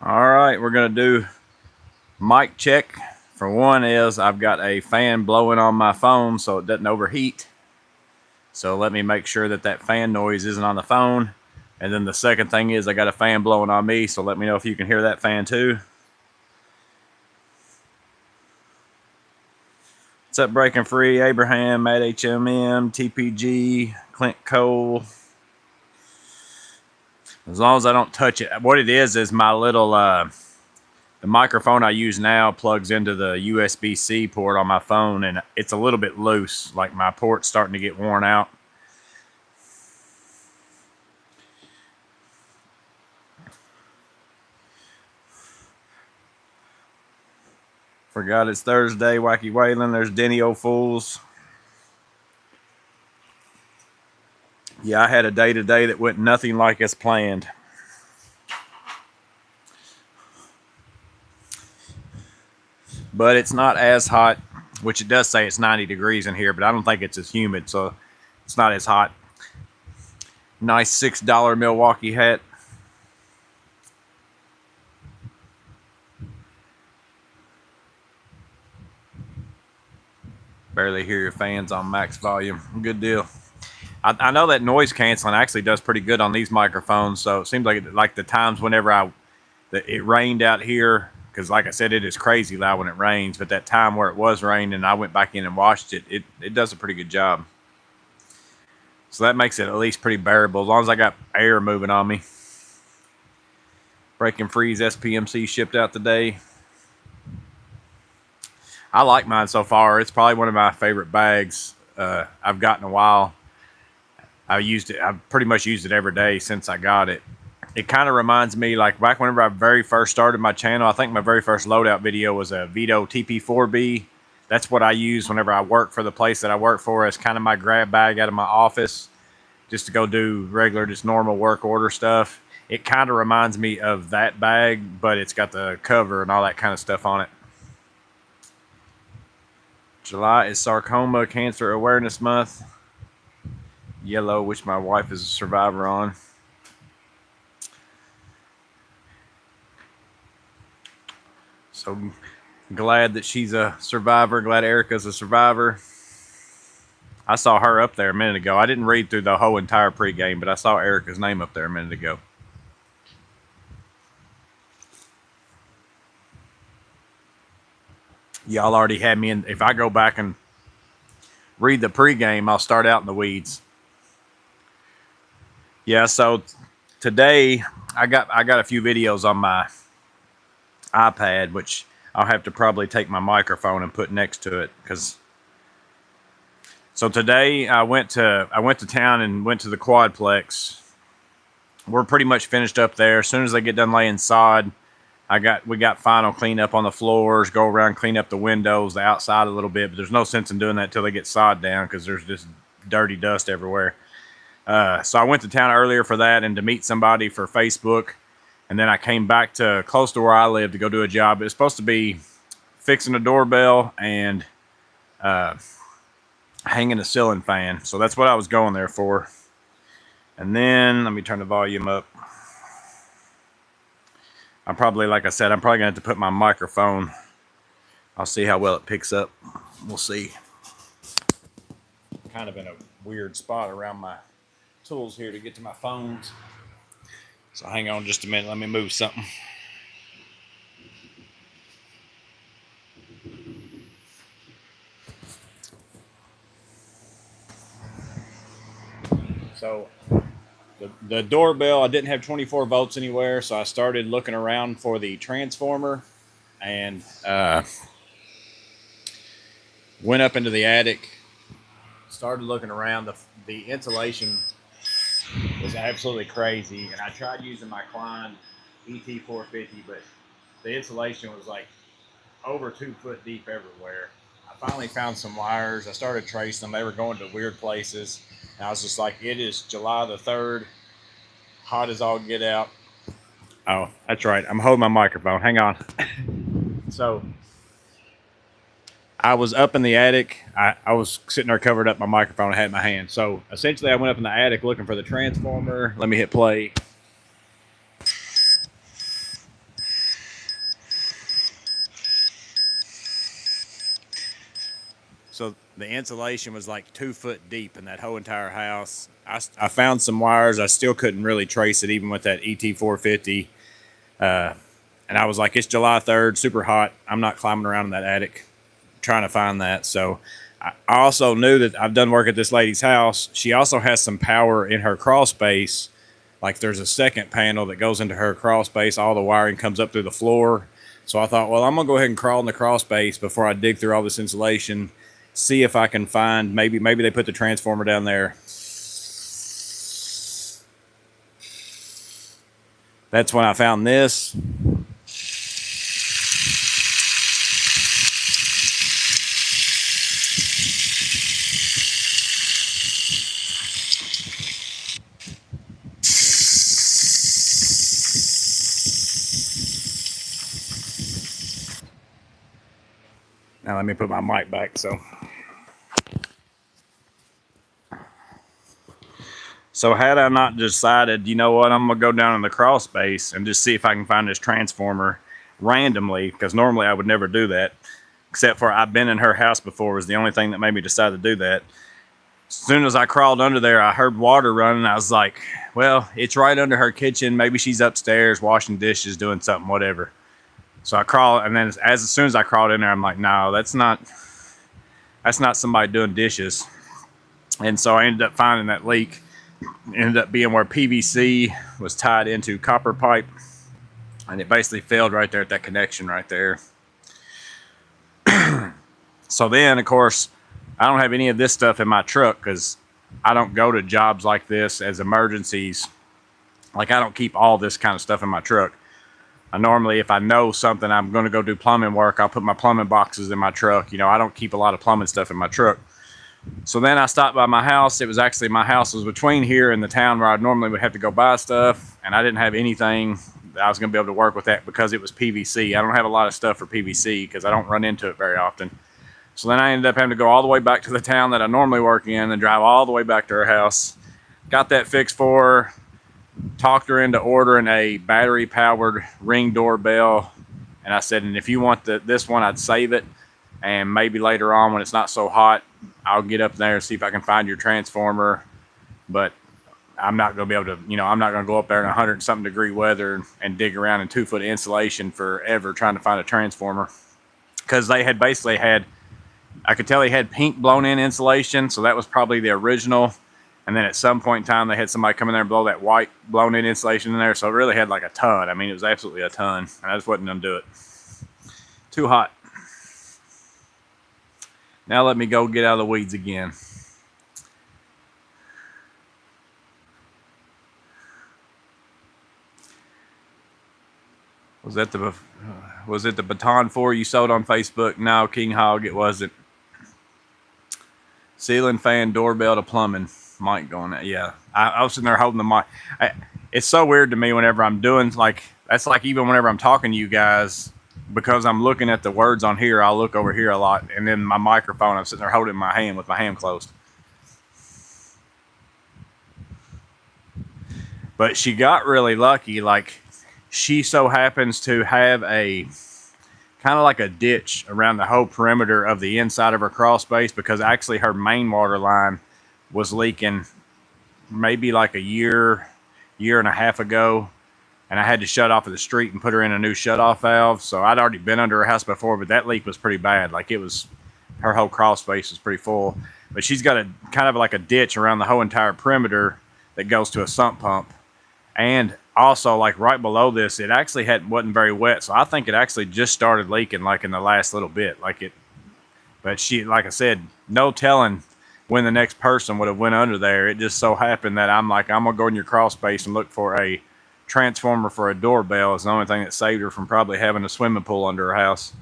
All right, we're gonna do mic check. For one is I've got a fan blowing on my phone so it doesn't overheat. So let me make sure that that fan noise isn't on the phone. And then the second thing is I got a fan blowing on me, so let me know if you can hear that fan too. What's up, Breaking Free? Abraham, Matt HMM, TPG, Clint Cole. As long as I don't touch it. What it is my little, the microphone I use now plugs into the USB-C port on my phone, and it's a little bit loose. Like my port's starting to get worn out. Forgot it's Thursday, Wacky Waylon. There's Denny O'Fools. Yeah, I had a day today that went nothing like as planned. But it's not as hot, which it does say it's 90 degrees in here, but I don't think it's as humid, so it's not as hot. Nice $6 Milwaukee hat. Barely hear your fans on max volume. Good deal. I know that noise canceling actually does pretty good on these microphones, so it seems like the times whenever it rained out here, because like I said, it is crazy loud when it rains, but that time where it was raining and I went back in and washed it, it does a pretty good job. So that makes it at least pretty bearable, as long as I got air moving on me. Breaking Free's SPMC shipped out today. I like mine so far. It's probably one of my favorite bags I've got in a while. I've pretty much used it every day since I got it. It kind of reminds me, like back whenever I very first started my channel, I think my very first loadout video was a Vito TP4B. That's what I use whenever I work for the place that I work for as kind of my grab bag out of my office, just to go do regular, just normal work order stuff. It kind of reminds me of that bag, but it's got the cover and all that kind of stuff on it. July is Sarcoma Cancer Awareness Month. Yellow, which my wife is a survivor on. So glad that she's a survivor. Glad Erica's a survivor. I saw her up there a minute ago. I didn't read through the whole entire pregame, but I saw Erica's name up there a minute ago. Y'all already had me in. If I go back and read the pregame, I'll start out in the weeds. Yeah, so today I got a few videos on my iPad, which I'll have to probably take my microphone and put next to it, because. So today I went to town and went to the Quadplex. We're pretty much finished up there. As soon as I get done laying sod, we got final cleanup on the floors, go around, clean up the windows, the outside a little bit, but there's no sense in doing that till they get sod down, because there's just dirty dust everywhere. So I went to town earlier for that and to meet somebody for Facebook. And then I came back to close to where I live to go do a job. It's supposed to be fixing a doorbell and hanging a ceiling fan. So that's what I was going there for. And then let me turn the volume up. Like I said, I'm probably going to have to put my microphone. I'll see how well it picks up. We'll see. I'm kind of in a weird spot around my tools here to get to my phones. So hang on just a minute. Let me move something. So the doorbell, I didn't have 24 volts anywhere, so I started looking around for the transformer and went up into the attic, started looking around. The insulation was absolutely crazy, and I tried using my Klein ET450, but the insulation was like over 2 foot deep everywhere. I finally found some wires. I started tracing them. They were going to weird places. And I was just like, it is July the 3rd. Hot as all get out. Oh, that's right. I'm holding my microphone. Hang on. So I was up in the attic. I was sitting there covered up my microphone. I had it in my hand. So essentially I went up in the attic looking for the transformer. Let me hit play. the insulation was like 2 foot deep in that whole entire house. I found some wires. I still couldn't really trace it, even with that ET450. And I was like, it's July 3rd, super hot. I'm not climbing around in that attic trying to find that. So I also knew that I've done work at this lady's house. She also has some power in her crawl space. Like there's a second panel that goes into her crawl space. All the wiring comes up through the floor. So I thought, well, I'm going to go ahead and crawl in the crawl space before I dig through all this insulation. See if I can find, maybe they put the transformer down there. That's when I found this. Now let me put my mic back. So had I not decided, you know what, I'm going to go down in the crawl space and just see if I can find this transformer randomly, because normally I would never do that, except for I've been in her house before was the only thing that made me decide to do that. As soon as I crawled under there, I heard water running. I was like, well, it's right under her kitchen. Maybe she's upstairs washing dishes, doing something, whatever. So I crawled, and then as soon as I crawled in there, I'm like, no, that's not somebody doing dishes. And so I ended up finding that leak. It ended up being where PVC was tied into copper pipe, and it basically failed right there at that connection right there. So then, of course, I don't have any of this stuff in my truck because I don't go to jobs like this as emergencies. Like, I don't keep all this kind of stuff in my truck. I normally, if I know something, I'm going to go do plumbing work, I'll put my plumbing boxes in my truck. You know, I don't keep a lot of plumbing stuff in my truck. So then I stopped by my house. It was actually, my house was between here and the town where I normally would have to go buy stuff. And I didn't have anything that I was going to be able to work with that because it was PVC. I don't have a lot of stuff for PVC because I don't run into it very often. So then I ended up having to go all the way back to the town that I normally work in and drive all the way back to her house. Got that fixed for her. Talked her into ordering a battery-powered Ring doorbell, and I said, and if you want this one, I'd save it, and maybe later on when it's not so hot, I'll get up there and see if I can find your transformer, but I'm not going to be able to, you know, I'm not going to go up there in 100-something degree weather and dig around in 2 foot insulation forever trying to find a transformer, because they had basically had, I could tell they had pink blown-in insulation, so that was probably the original. And then at some point in time, they had somebody come in there and blow that white blown-in insulation in there. So it really had like a ton. I mean, it was absolutely a ton. And I just wasn't going to do it. Too hot. Now let me go get out of the weeds again. Was it the Baton 4 you sold on Facebook? No, King Hog, it wasn't. Ceiling fan, doorbell to plumbing. Mic going, yeah. I was sitting there holding the mic. It's so weird to me whenever I'm doing, like, that's like even whenever I'm talking to you guys, because I'm looking at the words on here, I'll look over here a lot, and then my microphone, I'm sitting there holding my hand with my hand closed. But she got really lucky. Like, she so happens to have a kind of like a ditch around the whole perimeter of the inside of her crawl space, because actually her main water line was leaking maybe like a year and a half ago, and I had to shut off of the street and put her in a new shutoff valve. So I'd already been under her house before, but that leak was pretty bad. Like, it was, her whole crawl space was pretty full. But she's got a kind of like a ditch around the whole entire perimeter that goes to a sump pump. And also, like, right below this, it actually wasn't very wet, so I think it actually just started leaking like in the last little bit. But she, like I said, no telling when the next person would have went under there. It just so happened that I'm like, I'm gonna go in your crawl space and look for a transformer for a doorbell. It's the only thing that saved her from probably having a swimming pool under her house.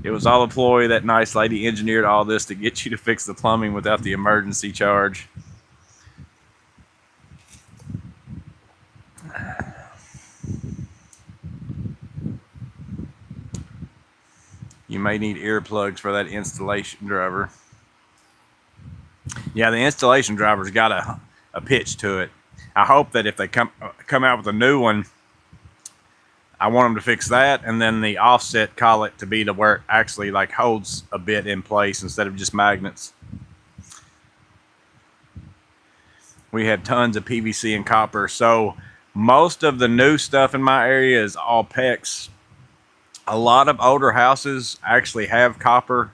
It was all a ploy. That nice lady engineered all this to get you to fix the plumbing without the emergency charge. You may need earplugs for that installation driver. Yeah, the installation driver's got a pitch to it. I hope that if they come out with a new one, I want them to fix that, and then the offset collet to be to where it actually like holds a bit in place instead of just magnets. We have tons of PVC and copper. So most of the new stuff in my area is all PEX. A lot of older houses actually have copper.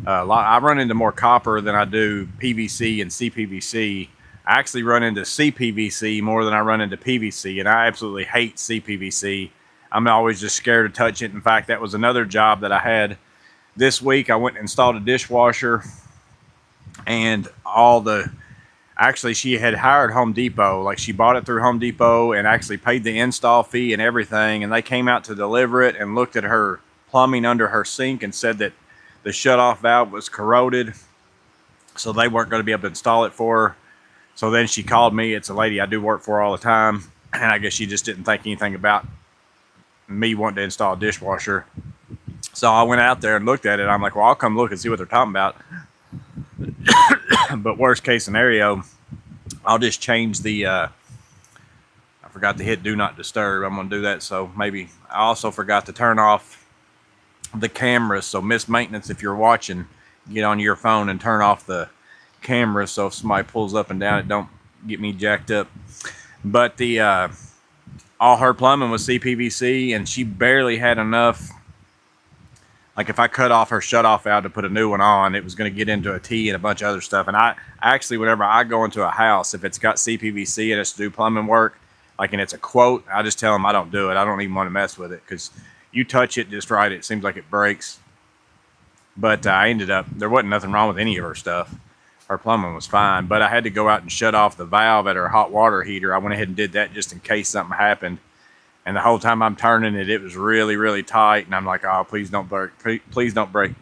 I run into more copper than I do PVC and CPVC. I actually run into CPVC more than I run into PVC, and I absolutely hate CPVC. I'm always just scared to touch it. In fact, that was another job that I had this week. I went and installed a dishwasher, and actually she had hired Home Depot. Like, she bought it through Home Depot and actually paid the install fee and everything, and they came out to deliver it and looked at her plumbing under her sink and said that the shutoff valve was corroded, so they weren't going to be able to install it for her. So then she called me. It's a lady I do work for all the time, and I guess she just didn't think anything about me wanting to install a dishwasher. So I went out there and looked at it. I'm like, well, I'll come look and see what they're talking about. But worst case scenario, I'll just change the I forgot to hit do not disturb. I'm going to do that. So maybe I also forgot to turn off the camera. So miss maintenance, if you're watching, get on your phone and turn off the camera, so if somebody pulls up and down, it don't get me jacked up. But the all her plumbing was CPVC, and she barely had enough. Like, if I cut off her shutoff valve to put a new one on, it was going to get into a T and a bunch of other stuff. And I actually, whenever I go into a house, if it's got CPVC and it's to do plumbing work, like, and it's a quote, I just tell them I don't do it. I don't even want to mess with it, because you touch it just right, it seems like it breaks. But I ended up, there wasn't nothing wrong with any of her stuff. Her plumbing was fine, but I had to go out and shut off the valve at her hot water heater. I went ahead and did that just in case something happened. And the whole time I'm turning it, it was really, really tight. And I'm like, oh, please don't break. Please don't break.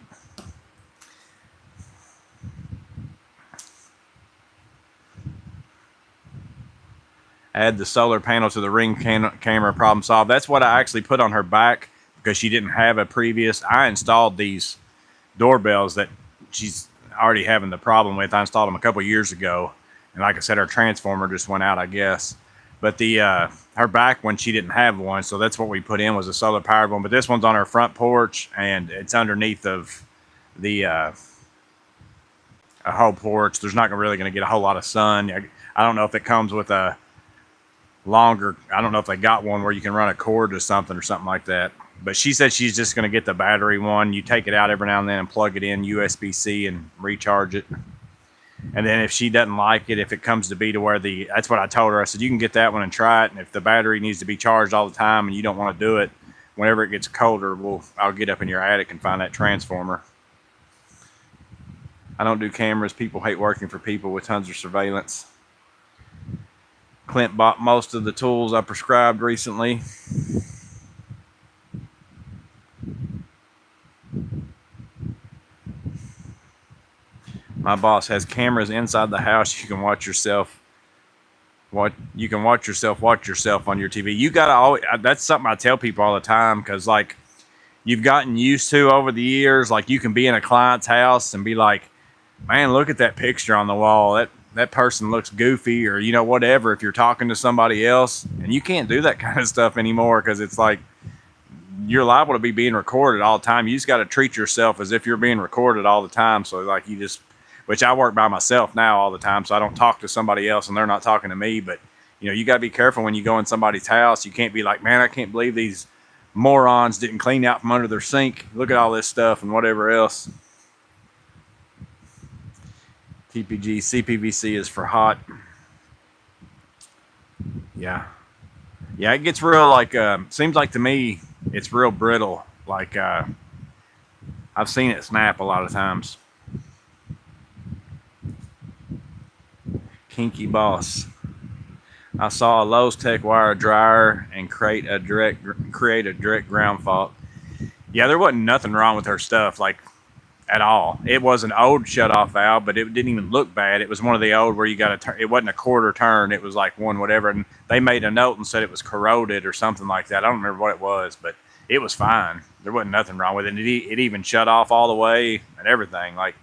Add the solar panel to the Ring camera, problem solved. That's what I actually put on her back, because she didn't have a previous. I installed these doorbells that she's already having the problem with. I installed them a couple years ago. And like I said, her transformer just went out, I guess. But the her back one, she didn't have one, so that's what we put in, was a solar powered one. But this one's on her front porch, and it's underneath of the a whole porch. There's not really going to get a whole lot of sun. I don't know if it comes with a longer, I don't know if they got one where you can run a cord to something or something like that. But she said she's just going to get the battery one. You take it out every now and then and plug it in USB-C and recharge it. And then if she doesn't like it, if it comes to be to where that's what I told her. I said, you can get that one and try it. And if the battery needs to be charged all the time and you don't want to do it, whenever it gets colder, I'll get up in your attic and find that transformer. I don't do cameras. People hate working for people with tons of surveillance. Clint bought most of the tools I prescribed recently. My boss has cameras inside the house. You can watch yourself. You can watch yourself on your TV. You gotta always. That's something I tell people all the time, because like, you've gotten used to over the years. Like, you can be in a client's house and be like, man, look at that picture on the wall. That person looks goofy, or whatever. If you're talking to somebody else, and you can't do that kind of stuff anymore, because it's like, you're liable to be being recorded all the time. You just got to treat yourself as if you're being recorded all the time. So like, which I work by myself now all the time, so I don't talk to somebody else and they're not talking to me. But you got to be careful when you go in somebody's house. You can't be like, man, I can't believe these morons didn't clean out from under their sink. Look at all this stuff and whatever else. TPG, CPVC is for hot. Yeah, it gets real, like, seems like to me it's real brittle. Like, I've seen it snap a lot of times. Kinky boss. I saw a Lowe's Tech wire dryer and create a direct ground fault. Yeah, there wasn't nothing wrong with her stuff, like, at all. It was an old shutoff valve, but it didn't even look bad. It was one of the old where you got to turn. It wasn't a quarter turn. It was like one whatever, and they made a note and said it was corroded or something like that. I don't remember what it was, but it was fine. There wasn't nothing wrong with it. It even shut off all the way and everything. Like,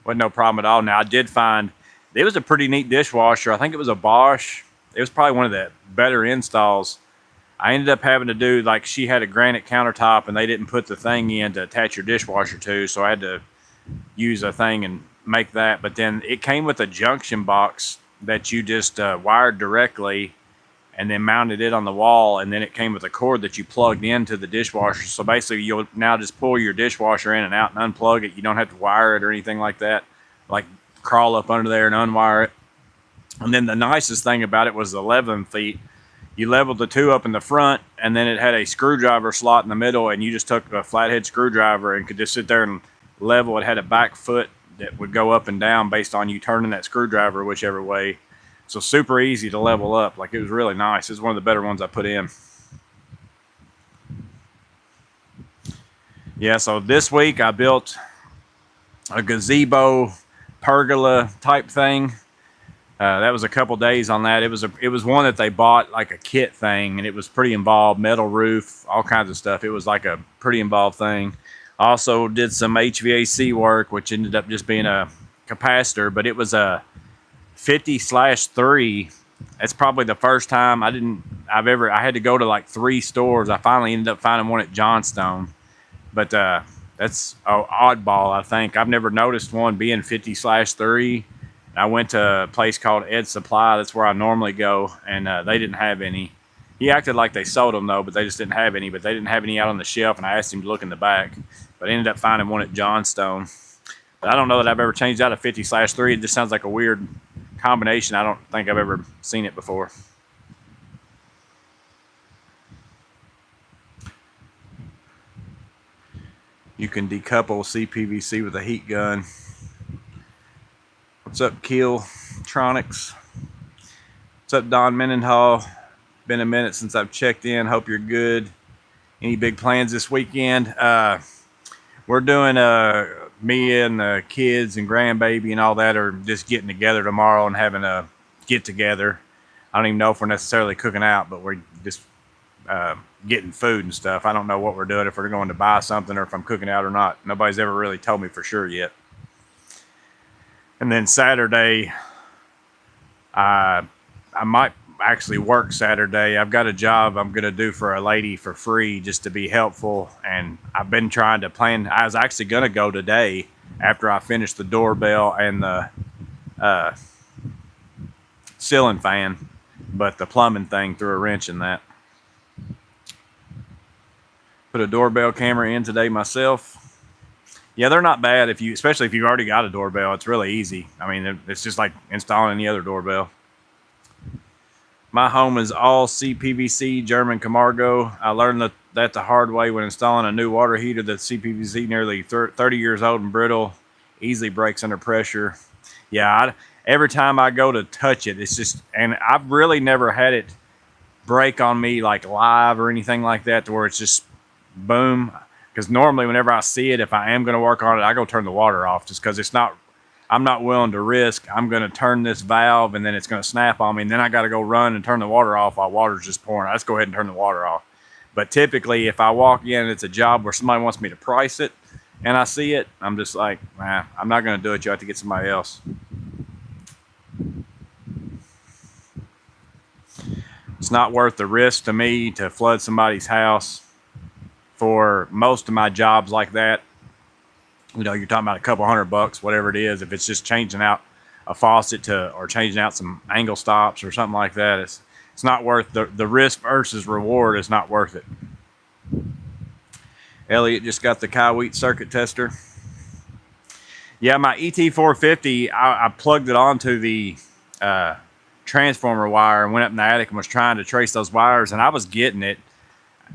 wasn't no problem at all. Now, I did find it was a pretty neat dishwasher. I think it was a Bosch. It was probably one of the better installs I ended up having to do, like, she had a granite countertop and they didn't put the thing in to attach your dishwasher to, so I had to use a thing and make that. But then it came with a junction box that you just wired directly and then mounted it on the wall, and then it came with a cord that you plugged into the dishwasher. So basically you'll now just pull your dishwasher in and out and unplug it. You don't have to wire it or anything like that, like crawl up under there and unwire it. And then the nicest thing about it was the leveling feet. You leveled the two up in the front, and then it had a screwdriver slot in the middle, and you just took a flathead screwdriver and could just sit there and level. It had a back foot that would go up and down based on you turning that screwdriver whichever way. So super easy to level up. Like, it was really nice. It's one of the better ones I put in. Yeah, so this week I built a gazebo pergola type thing. That was a couple days on that. It was one that they bought, like a kit thing, and it was pretty involved. Metal roof, all kinds of stuff. It was like a pretty involved thing. Also did some HVAC work, which ended up just being a capacitor, but it was a 50/3. That's probably the first time I had to go to like 3 stores. I finally ended up finding one at Johnstone, but that's an oddball, I think. I've never noticed one being 50/3. I went to a place called Ed Supply. That's where I normally go, and they didn't have any. He acted like they sold them though, but they just didn't have any. But they didn't have any out on the shelf, and I asked him to look in the back, but I ended up finding one at Johnstone. But I don't know that I've ever changed out a 50/3. It just sounds like a weird combination. I don't think I've ever seen it before. You can decouple CPVC with a heat gun. What's up, Keeltronics? What's up, Don Mendenhall? Been a minute since I've checked in. Hope you're good. Any big plans this weekend? We're doing me and the kids and grandbaby and all that are just getting together tomorrow and having a get together. I don't even know if we're necessarily cooking out, but we're just getting food and stuff. I don't know what we're doing, if we're going to buy something or if I'm cooking out or not. Nobody's ever really told me for sure yet. And then Saturday, I might actually work Saturday. I've got a job I'm going to do for a lady for free just to be helpful. And I've been trying to plan. I was actually going to go today after I finished the doorbell and the ceiling fan, but the plumbing thing threw a wrench in that. Put a doorbell camera in today myself. Yeah, they're not bad especially if you've already got a doorbell. It's really easy. I mean, it's just like installing any other doorbell. My home is all CPVC German Camargo. I learned that the hard way when installing a new water heater. That CPVC nearly 30 years old and brittle, easily breaks under pressure. Yeah, every time I go to touch it, it's just, and I've really never had it break on me like live or anything like that to where it's just boom. Because normally whenever I see it, if I am going to work on it, I go turn the water off just because I'm not willing to risk. I'm going to turn this valve and then it's going to snap on me, and then I got to go run and turn the water off while water's just pouring. I just go ahead and turn the water off. But typically if I walk in and it's a job where somebody wants me to price it and I see it, I'm just like, nah, I'm not going to do it. You have to get somebody else. It's not worth the risk to me to flood somebody's house. For most of my jobs like that, you know, you're talking about a couple $100, whatever it is. If it's just changing out a faucet or changing out some angle stops or something like that, it's not worth the risk versus reward is not worth it. Elliot just got the Kywheat circuit tester. Yeah, my ET450, I plugged it onto the transformer wire and went up in the attic and was trying to trace those wires, and I was getting it.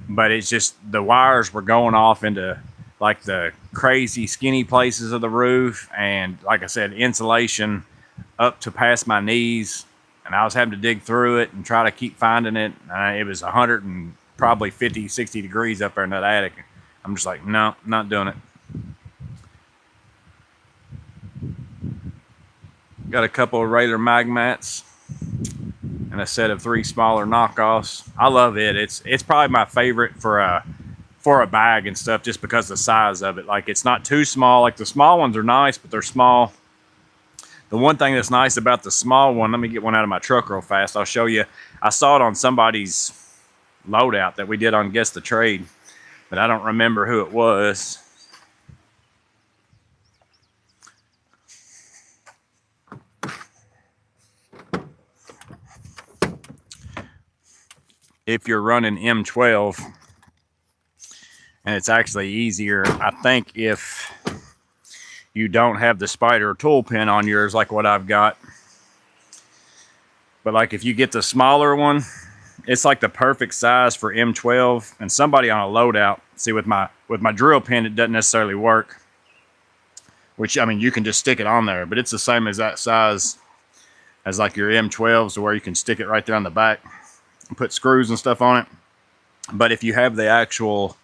But it's just the wires were going off into like the crazy skinny places of the roof, and like I said, insulation up to past my knees, and I was having to dig through it and try to keep finding it. It was 100 and probably 50, 60 degrees up there in that attic. I'm just like, no, not doing it. Got a couple of Raider mag mats and a set of 3 smaller knockoffs. I love it. It's probably my favorite for a bag and stuff, just because of the size of it. Like, it's not too small. Like, the small ones are nice, but they're small. The one thing that's nice about the small one, let me get one out of my truck real fast. I'll show you. I saw it on somebody's loadout that we did on Guess the Trade, but I don't remember who it was. If you're running M12, and it's actually easier, I think, if you don't have the spider tool pin on yours like what I've got. But like if you get the smaller one, it's like the perfect size for M12. And somebody on a loadout, see, with my drill pin, it doesn't necessarily work. Which, I mean, you can just stick it on there, but it's the same as that size as like your M12s, where you can stick it right there on the back and put screws and stuff on it. But if you have the actual,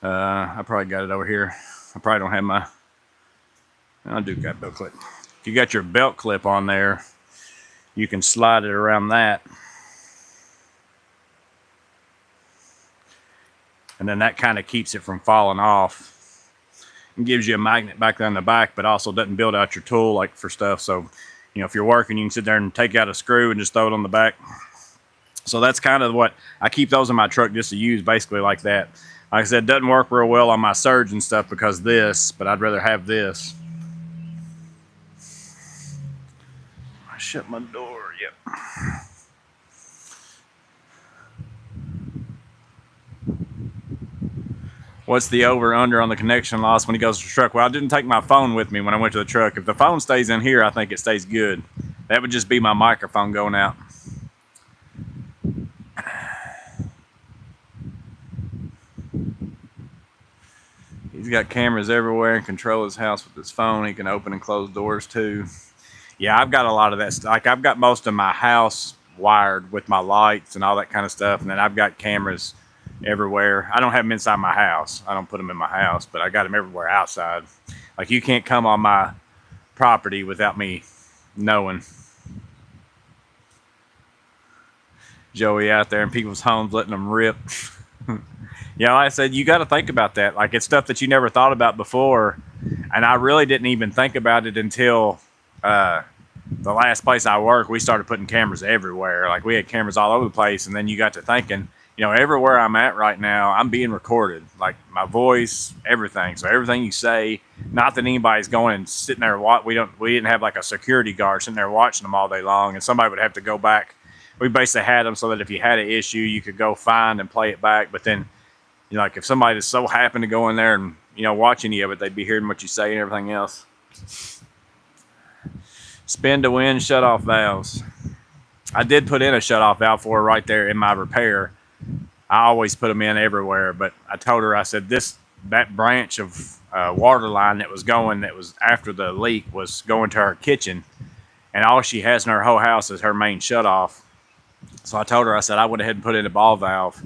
I probably got it over here. I probably don't have my, I do got belt clip. If you got your belt clip on there, you can slide it around that. And then that kind of keeps it from falling off. And gives you a magnet back there in the back, but also doesn't build out your tool like for stuff. So, you know, if you're working, you can sit there and take out a screw and just throw it on the back. So that's kind of what I keep those in my truck, just to use basically like that. Like I said, it doesn't work real well on my surge and stuff because of this, but I'd rather have this. I shut my door. Yep. What's the over-under on the connection loss when he goes to the truck? Well, I didn't take my phone with me when I went to the truck. If the phone stays in here, I think it stays good. That would just be my microphone going out. He's got cameras everywhere and control his house with his phone. He can open and close doors too. Yeah, I've got a lot of that stuff. Like, I've got most of my house wired with my lights and all that kind of stuff. And then I've got cameras everywhere. I don't have them inside my house. I don't put them in my house, but I got them everywhere outside. Like, you can't come on my property without me knowing. Joey out there in people's homes letting them rip. You know, like I said, you got to think about that. Like, it's stuff that you never thought about before. And I really didn't even think about it until the last place I worked. We started putting cameras everywhere. Like, we had cameras all over the place. And then you got to thinking, you know, everywhere I'm at right now, I'm being recorded. Like, my voice, everything. So everything you say, not that anybody's going and sitting there. We didn't have like a security guard sitting there watching them all day long. And somebody would have to go back. We basically had them so that if you had an issue, you could go find and play it back. But then, you know, like if somebody just so happened to go in there and, you know, watch any of it, they'd be hearing what you say and everything else. Spin to win shut-off valves. I did put in a shut-off valve for her right there in my repair. I always put them in everywhere, but I told her, I said, that branch of water line that was after the leak was going to her kitchen, and all she has in her whole house is her main shut-off. So I told her, I said, I went ahead and put in a ball valve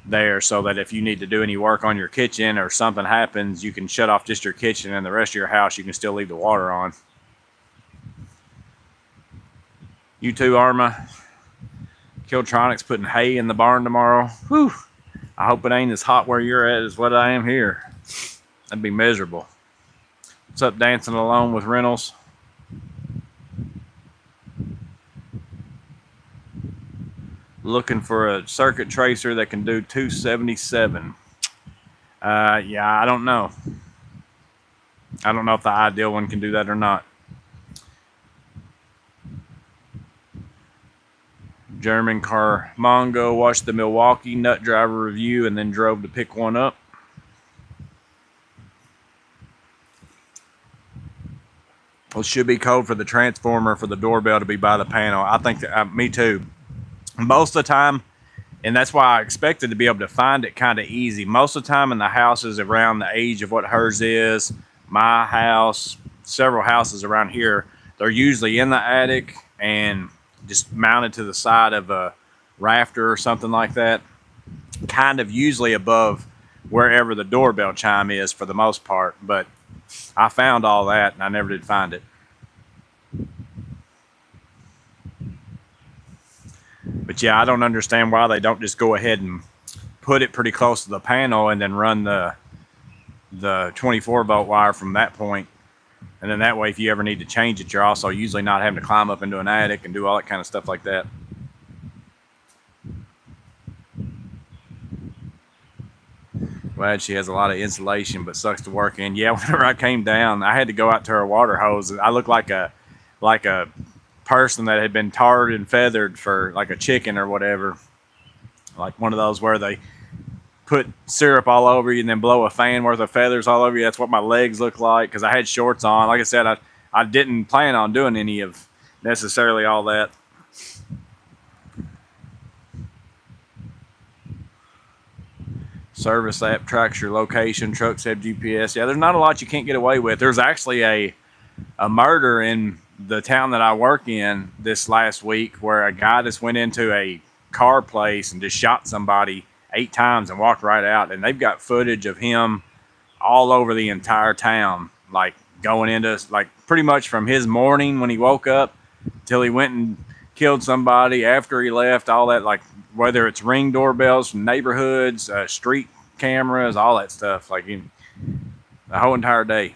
there so that if you need to do any work on your kitchen or something happens, you can shut off just your kitchen, and the rest of your house you can still leave the water on. You too, Arma. Kiltronics putting hay in the barn tomorrow. Whew. I hope it ain't as hot where you're at as what I am here. That'd be miserable. What's up, Dancing Alone with Reynolds? Looking for a circuit tracer that can do 277. Yeah, I don't know. I don't know if the ideal one can do that or not. German car Mongo watched the Milwaukee nut driver review and then drove to pick one up. Well, it should be code for the transformer for the doorbell to be by the panel. I think that, me too. Most of the time, and that's why I expected to be able to find it kind of easy. Most of the time in the houses around the age of what hers is, my house, several houses around here, they're usually in the attic and just mounted to the side of a rafter or something like that. Kind of usually above wherever the doorbell chime is for the most part. But I found all that and I never did find it. But yeah, I don't understand why they don't just go ahead and put it pretty close to the panel and then run the 24 volt wire from that point. And then that way, if you ever need to change it, you're also usually not having to climb up into an attic and do all that kind of stuff like that. Glad she has a lot of insulation, but sucks to work in. Yeah, whenever I came down, I had to go out to her water hose. I looked like a person that had been tarred and feathered for like a chicken or whatever. Like one of those where they put syrup all over you and then blow a fan worth of feathers all over you. That's what my legs look like because I had shorts on. Like I said, I didn't plan on doing any of necessarily all that. Service app tracks your location. Trucks have GPS. Yeah, there's not a lot you can't get away with. There's actually a murder in the town that I work in this last week where a guy just went into a car place and just shot somebody 8 times and walked right out. And they've got footage of him all over the entire town, like going into, like pretty much from his morning when he woke up till he went and killed somebody after he left, all that, like whether it's Ring doorbells from neighborhoods, street cameras, all that stuff, like the whole entire day.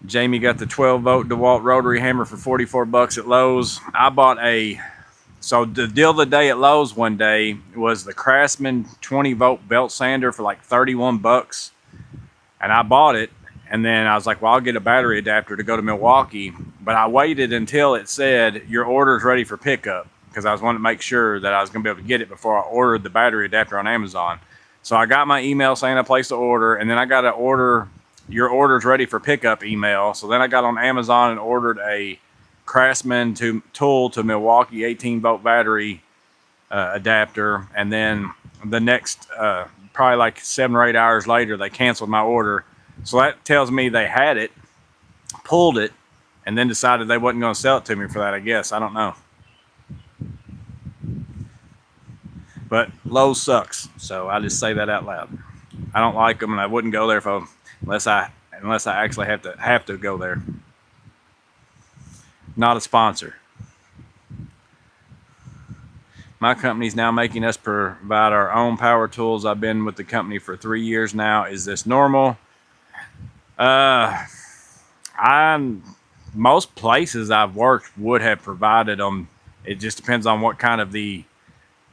Jamie got the 12-volt DeWalt rotary hammer for $44 at Lowe's. I bought so the deal of the day at Lowe's one day was the Craftsman 20-volt belt sander for like $31. And I bought it. And then I was like, well, I'll get a battery adapter to go to Milwaukee. But I waited until it said, your order's ready for pickup, because I was wanting to make sure that I was going to be able to get it before I ordered the battery adapter on Amazon. So I got my email saying I placed the order, and then I got an order, your order's ready for pickup email. So then I got on Amazon and ordered a Craftsman tool to Milwaukee 18-volt battery adapter. And then the next, probably like 7 or 8 hours later, they canceled my order. So that tells me they had it, pulled it, and then decided they wasn't going to sell it to me for that, I guess. I don't know. But Lowe's sucks, so I just say that out loud. I don't like them, and I wouldn't go there unless I actually have to go there. Not a sponsor. My company's now making us provide our own power tools. I've been with the company for 3 years now. Is this normal? Most places I've worked would have provided them. It just depends on what kind of the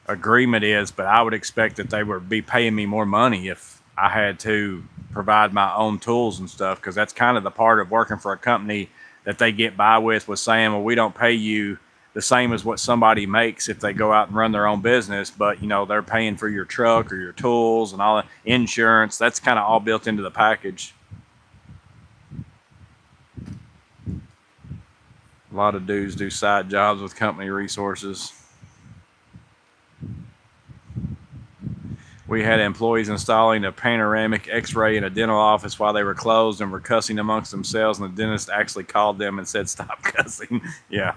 agreement is, but I would expect that they would be paying me more money if I had to provide my own tools and stuff, because that's kind of the part of working for a company that they get by with saying, well, we don't pay you the same as what somebody makes if they go out and run their own business, but they're paying for your truck or your tools and all that insurance. That's kind of all built into the package. A lot of dudes do side jobs with company resources. We had employees installing a panoramic x-ray in a dental office while they were closed and were cussing amongst themselves, and the dentist actually called them and said, stop cussing. Yeah.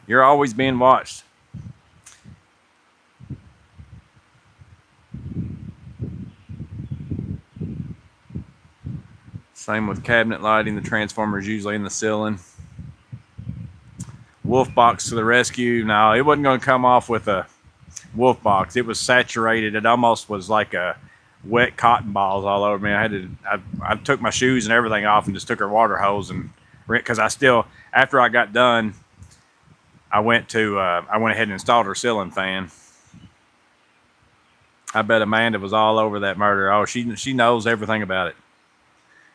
You're always being watched. Same with cabinet lighting. The transformer is usually in the ceiling. Wolf box to the rescue. No, it wasn't going to come off with a wolf box. It was saturated. It almost was like a wet cotton balls all over me. I took my shoes and everything off and just took her water hose, and because after I got done, I went ahead and installed her ceiling fan. I bet Amanda was all over that murder. Oh, she knows everything about it.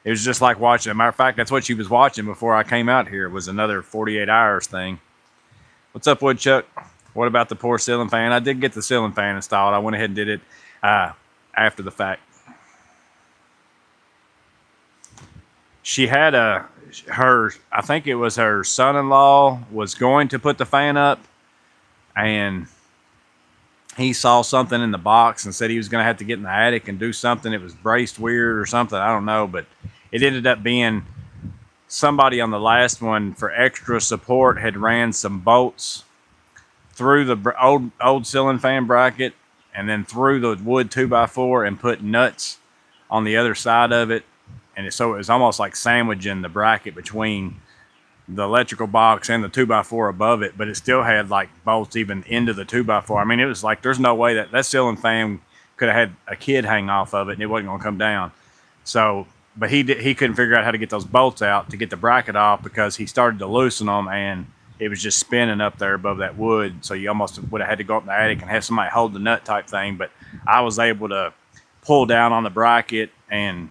It was just like watching. As a matter of fact, that's what she was watching before I came out here. It was another 48 hours thing. What's up, Woodchuck? What about the poor ceiling fan? I did get the ceiling fan installed. I went ahead and did it after the fact. She had I think it was her son-in-law was going to put the fan up, and he saw something in the box and said he was going to have to get in the attic and do something. It was braced weird or something. I don't know, but it ended up being somebody on the last one for extra support had ran some bolts through the old ceiling fan bracket and then through the wood 2x4 and put nuts on the other side of it. And so it was almost like sandwiching the bracket between the electrical box and the 2x4 above it, but it still had like bolts even into the 2x4. I mean, it was like there's no way that ceiling fan could have had a kid hang off of it and it wasn't going to come down. So, but he couldn't figure out how to get those bolts out to get the bracket off, because he started to loosen them and it was just spinning up there above that wood. So you almost would have had to go up in the attic and have somebody hold the nut type thing. But I was able to pull down on the bracket and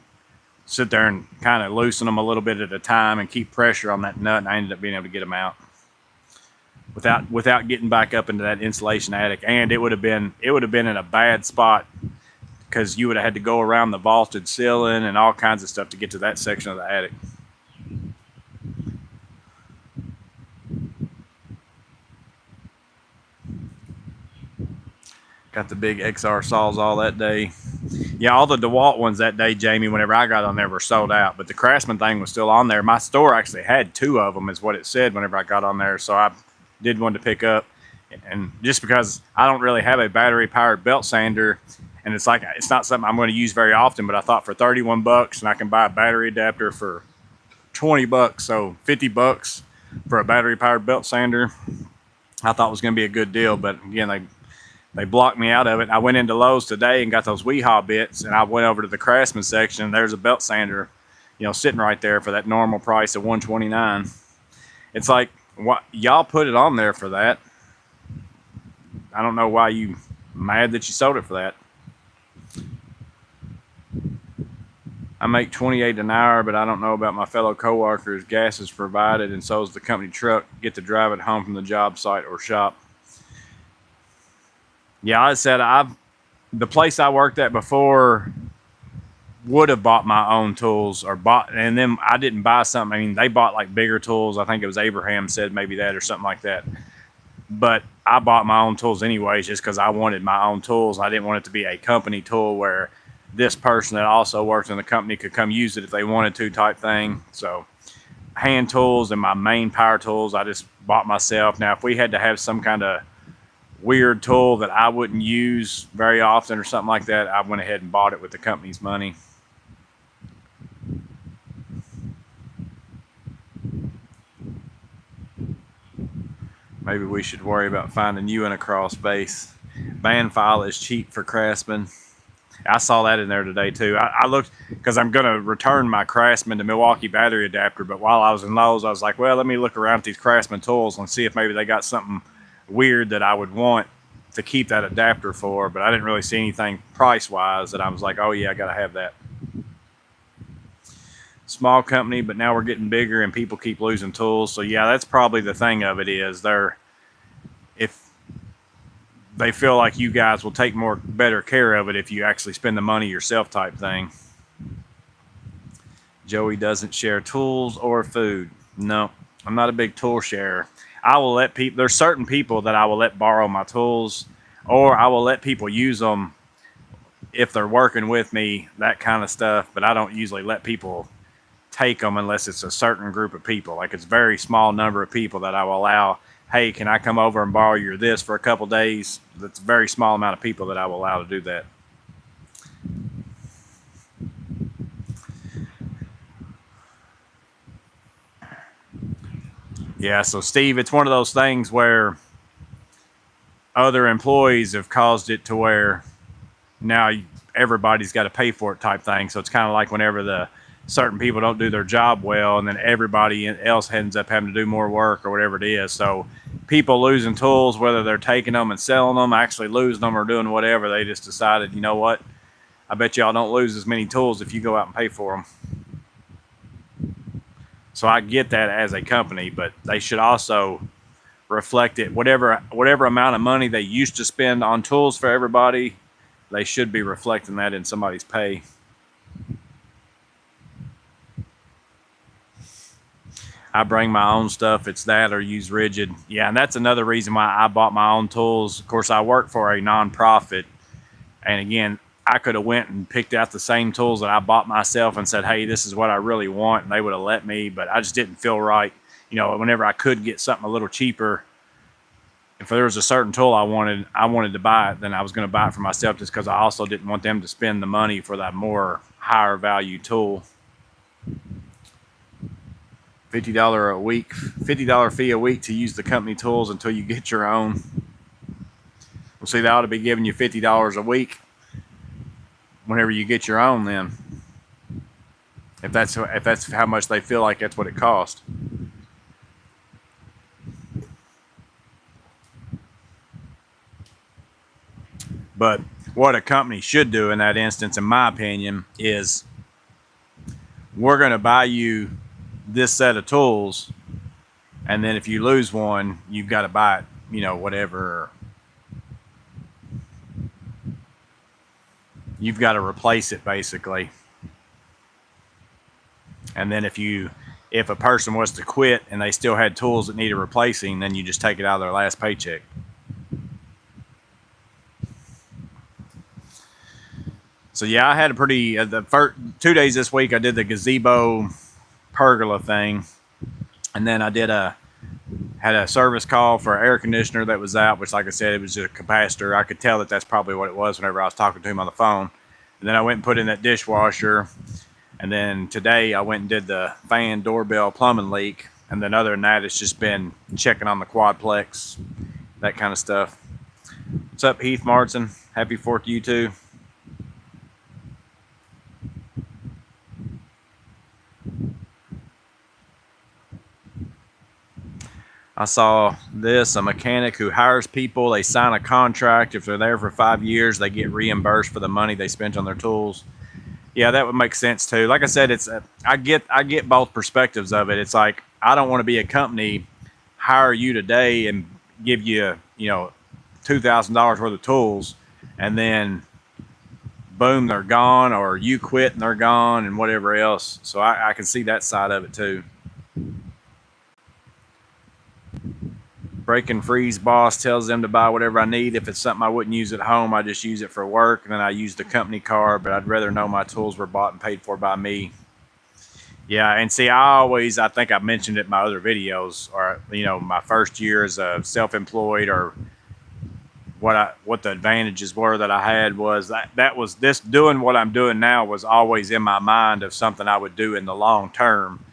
sit there and kind of loosen them a little bit at a time and keep pressure on that nut, and I ended up being able to get them out without getting back up into that insulation attic. And it would have been in a bad spot because you would have had to go around the vaulted ceiling and all kinds of stuff to get to that section of the attic. Got the big XR Sawzall that day. Yeah, all the DeWalt ones that day, Jamie, whenever I got on there, were sold out. But the Craftsman thing was still on there. My store actually had 2 of them, is what it said whenever I got on there. So I did one to pick up. And just because I don't really have a battery-powered belt sander, and it's not something I'm going to use very often, but I thought for 31 bucks, and I can buy a battery adapter for 20 bucks, so 50 bucks for a battery-powered belt sander, I thought was going to be a good deal. But again, they blocked me out of it. I went into Lowe's today and got those Weehaw bits, and I went over to the Craftsman section, and there's a belt sander, sitting right there for that normal price of $129. It's like, what, y'all put it on there for that. I don't know why you mad that you sold it for that. I make $28 an hour, but I don't know about my fellow coworkers. Gas is provided, and so is the company truck. Get to drive it home from the job site or shop. Yeah, I said the place I worked at before would have bought my own tools, and then I didn't buy something. I mean, they bought like bigger tools. I think it was Abraham said maybe that or something like that. But I bought my own tools anyways, just because I wanted my own tools. I didn't want it to be a company tool where this person that also worked in the company could come use it if they wanted to, type thing. So hand tools and my main power tools, I just bought myself. Now, if we had to have some kind of weird tool that I wouldn't use very often or something like that, I went ahead and bought it with the company's money. Maybe we should worry about finding you in a crawl space. Band file is cheap for Craftsman. I saw that in there today too. I looked because I'm going to return my Craftsman to Milwaukee battery adapter, but while I was in Lowe's, I was like, well, let me look around at these Craftsman tools and see if maybe they got something weird that I would want to keep that adapter for. But I didn't really see anything price wise that I was like, oh yeah, I gotta have that. Small company, but now we're getting bigger and people keep losing tools. So yeah, that's probably the thing of it, is if they feel like you guys will take better care of it if you actually spend the money yourself, type thing. Joey doesn't share tools or food. No, I'm not a big tool sharer. I will let people, there's certain people that I will let borrow my tools, or I will let people use them if they're working with me, that kind of stuff. But I don't usually let people take them unless it's a certain group of people. Like, it's a very small number of people that I will allow, hey, can I come over and borrow your this for a couple days? That's a very small amount of people that I will allow to do that. Yeah, so Steve, it's one of those things where other employees have caused it to where now everybody's got to pay for it, type thing. So it's kind of like whenever the certain people don't do their job well, and then everybody else ends up having to do more work or whatever it is. So people losing tools, whether they're taking them and selling them, actually losing them, or doing whatever, they just decided, you know what, I bet y'all don't lose as many tools if you go out and pay for them. So I get that as a company, but they should also reflect it. Whatever amount of money they used to spend on tools for everybody, they should be reflecting that in somebody's pay. I bring my own stuff. It's that or use rigid. Yeah, and that's another reason why I bought my own tools. Of course, I work for a nonprofit, and again, I could have went and picked out the same tools that I bought myself and said, hey, this is what I really want, and they would have let me, but I just didn't feel right. Whenever I could get something a little cheaper, if there was a certain tool I wanted to buy it, then I was going to buy it for myself, just because I also didn't want them to spend the money for that more higher value tool. $50 fee a week to use the company tools until you get your own. Well, see, they ought to be giving you $50 a week whenever you get your own, then, if that's how much they feel like that's what it costs. But what a company should do in that instance, in my opinion, is we're going to buy you this set of tools, and then if you lose one, you've got to buy it, you know, whatever. You've got to replace it basically. And then if a person was to quit and they still had tools that needed replacing, then you just take it out of their last paycheck. So yeah, I had a pretty, the first 2 days this week, I did the gazebo pergola thing. And then I had a service call for an air conditioner that was out, which, like I said, it was just a capacitor. I could tell that that's probably what it was whenever I was talking to him on the phone. And then I went and put in that dishwasher. And then today I went and did the fan doorbell plumbing leak. And then other than that, it's just been checking on the quadplex, that kind of stuff. What's up, Heath Martin? Happy 4th to you too. I saw this, a mechanic who hires people, they sign a contract. If they're there for 5 years, they get reimbursed for the money they spent on their tools. Yeah, that would make sense too. Like I said, it's I get both perspectives of it. It's like, I don't want to be a company, hire you today and give you, you know, $2,000 worth of tools, and then boom, they're gone, or you quit and they're gone and whatever else. So I can see that side of it too. Break and freeze boss tells them to buy whatever I need. If it's something I wouldn't use at home, I just use it for work, and then I use the company card, but I'd rather know my tools were bought and paid for by me. Yeah, and see, I think I mentioned it in my other videos, or, you know, my first year as a self-employed, or what the advantages were that I had, was that was this, doing what I'm doing now was always in my mind of something I would do in the long term.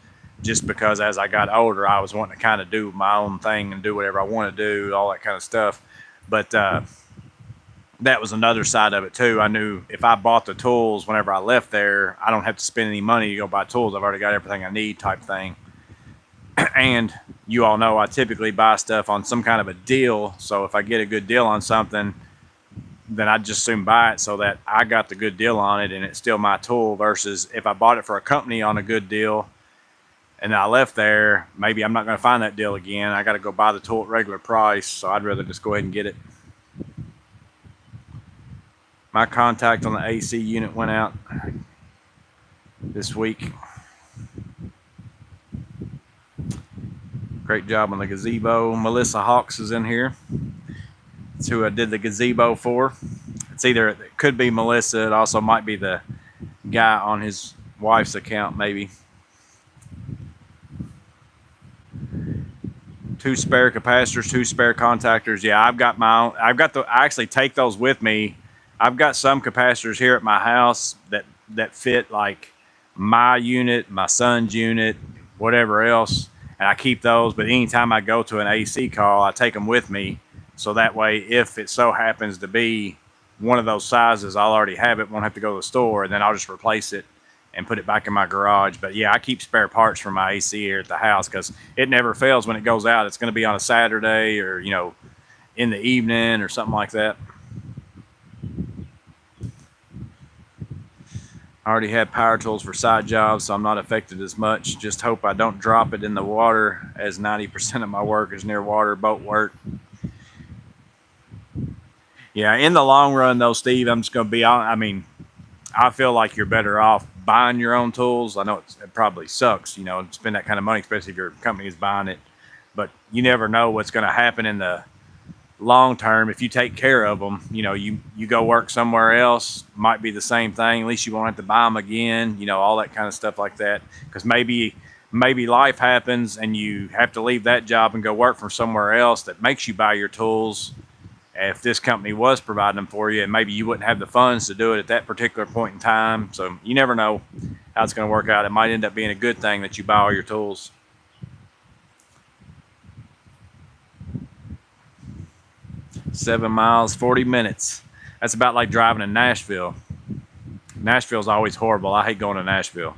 Just because as I got older, I was wanting to kind of do my own thing and do whatever I want to do, all that kind of stuff. But that was another side of it too. I knew if I bought the tools whenever I left there, I don't have to spend any money to go buy tools. I've already got everything I need, type thing. And you all know I typically buy stuff on some kind of a deal. So if I get a good deal on something, then I'd just soon buy it so that I got the good deal on it and it's still my tool, versus if I bought it for a company on a good deal and I left there, maybe I'm not going to find that deal again. I got to go buy the tool at regular price, so I'd rather just go ahead and get it. My contact on the AC unit went out this week. Great job on the gazebo. Melissa Hawks is in here. That's who I did the gazebo for. It's either, it could be Melissa. It also might be the guy on his wife's account, maybe. 2 spare capacitors, 2 spare contactors. Yeah, I've got my own. I actually take those with me. I've got some capacitors here at my house that fit like my unit, my son's unit, whatever else, and I keep those. But anytime I go to an AC call, I take them with me, so that way if it so happens to be one of those sizes, I'll already have it, won't have to go to the store, and then I'll just replace it and put it back in my garage. But yeah, I keep spare parts for my AC here at the house, because it never fails when it goes out. It's going to be on a Saturday, or, you know, in the evening or something like that. I already have power tools for side jobs, so I'm not affected as much. Just hope I don't drop it in the water, as 90% of my work is near water, boat work. Yeah, in the long run though, Steve, I'm just going to be on. I mean, I feel like you're better off buying your own tools. I know it probably sucks, you know, to spend that kind of money, especially if your company is buying it. But you never know what's going to happen in the long term if you take care of them. You know, you go work somewhere else, might be the same thing. At least you won't have to buy them again. You know, all that kind of stuff like that. Because maybe life happens and you have to leave that job and go work for somewhere else that makes you buy your tools. If this company was providing them for you, and maybe you wouldn't have the funds to do it at that particular point in time. So you never know how it's going to work out. It might end up being a good thing that you buy all your tools. $7 miles, 40 minutes. That's about like driving to Nashville. Nashville's always horrible. I hate going to Nashville.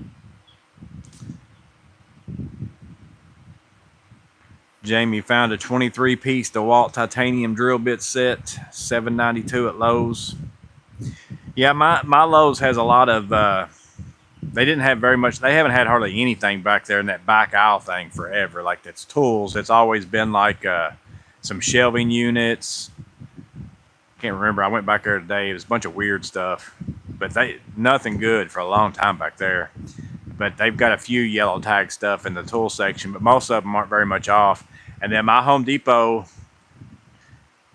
Jamie found a 23-piece DeWalt titanium drill bit set, $7.92 at Lowe's. Yeah, my Lowe's has a lot of. They didn't have very much. They haven't had hardly anything back there in that back aisle thing forever. Like that's tools. It's always been like some shelving units. Can't remember. I went back there today. It was a bunch of weird stuff, but they nothing good for a long time back there. But they've got a few yellow tag stuff in the tool section, but most of them aren't very much off. And then my Home Depot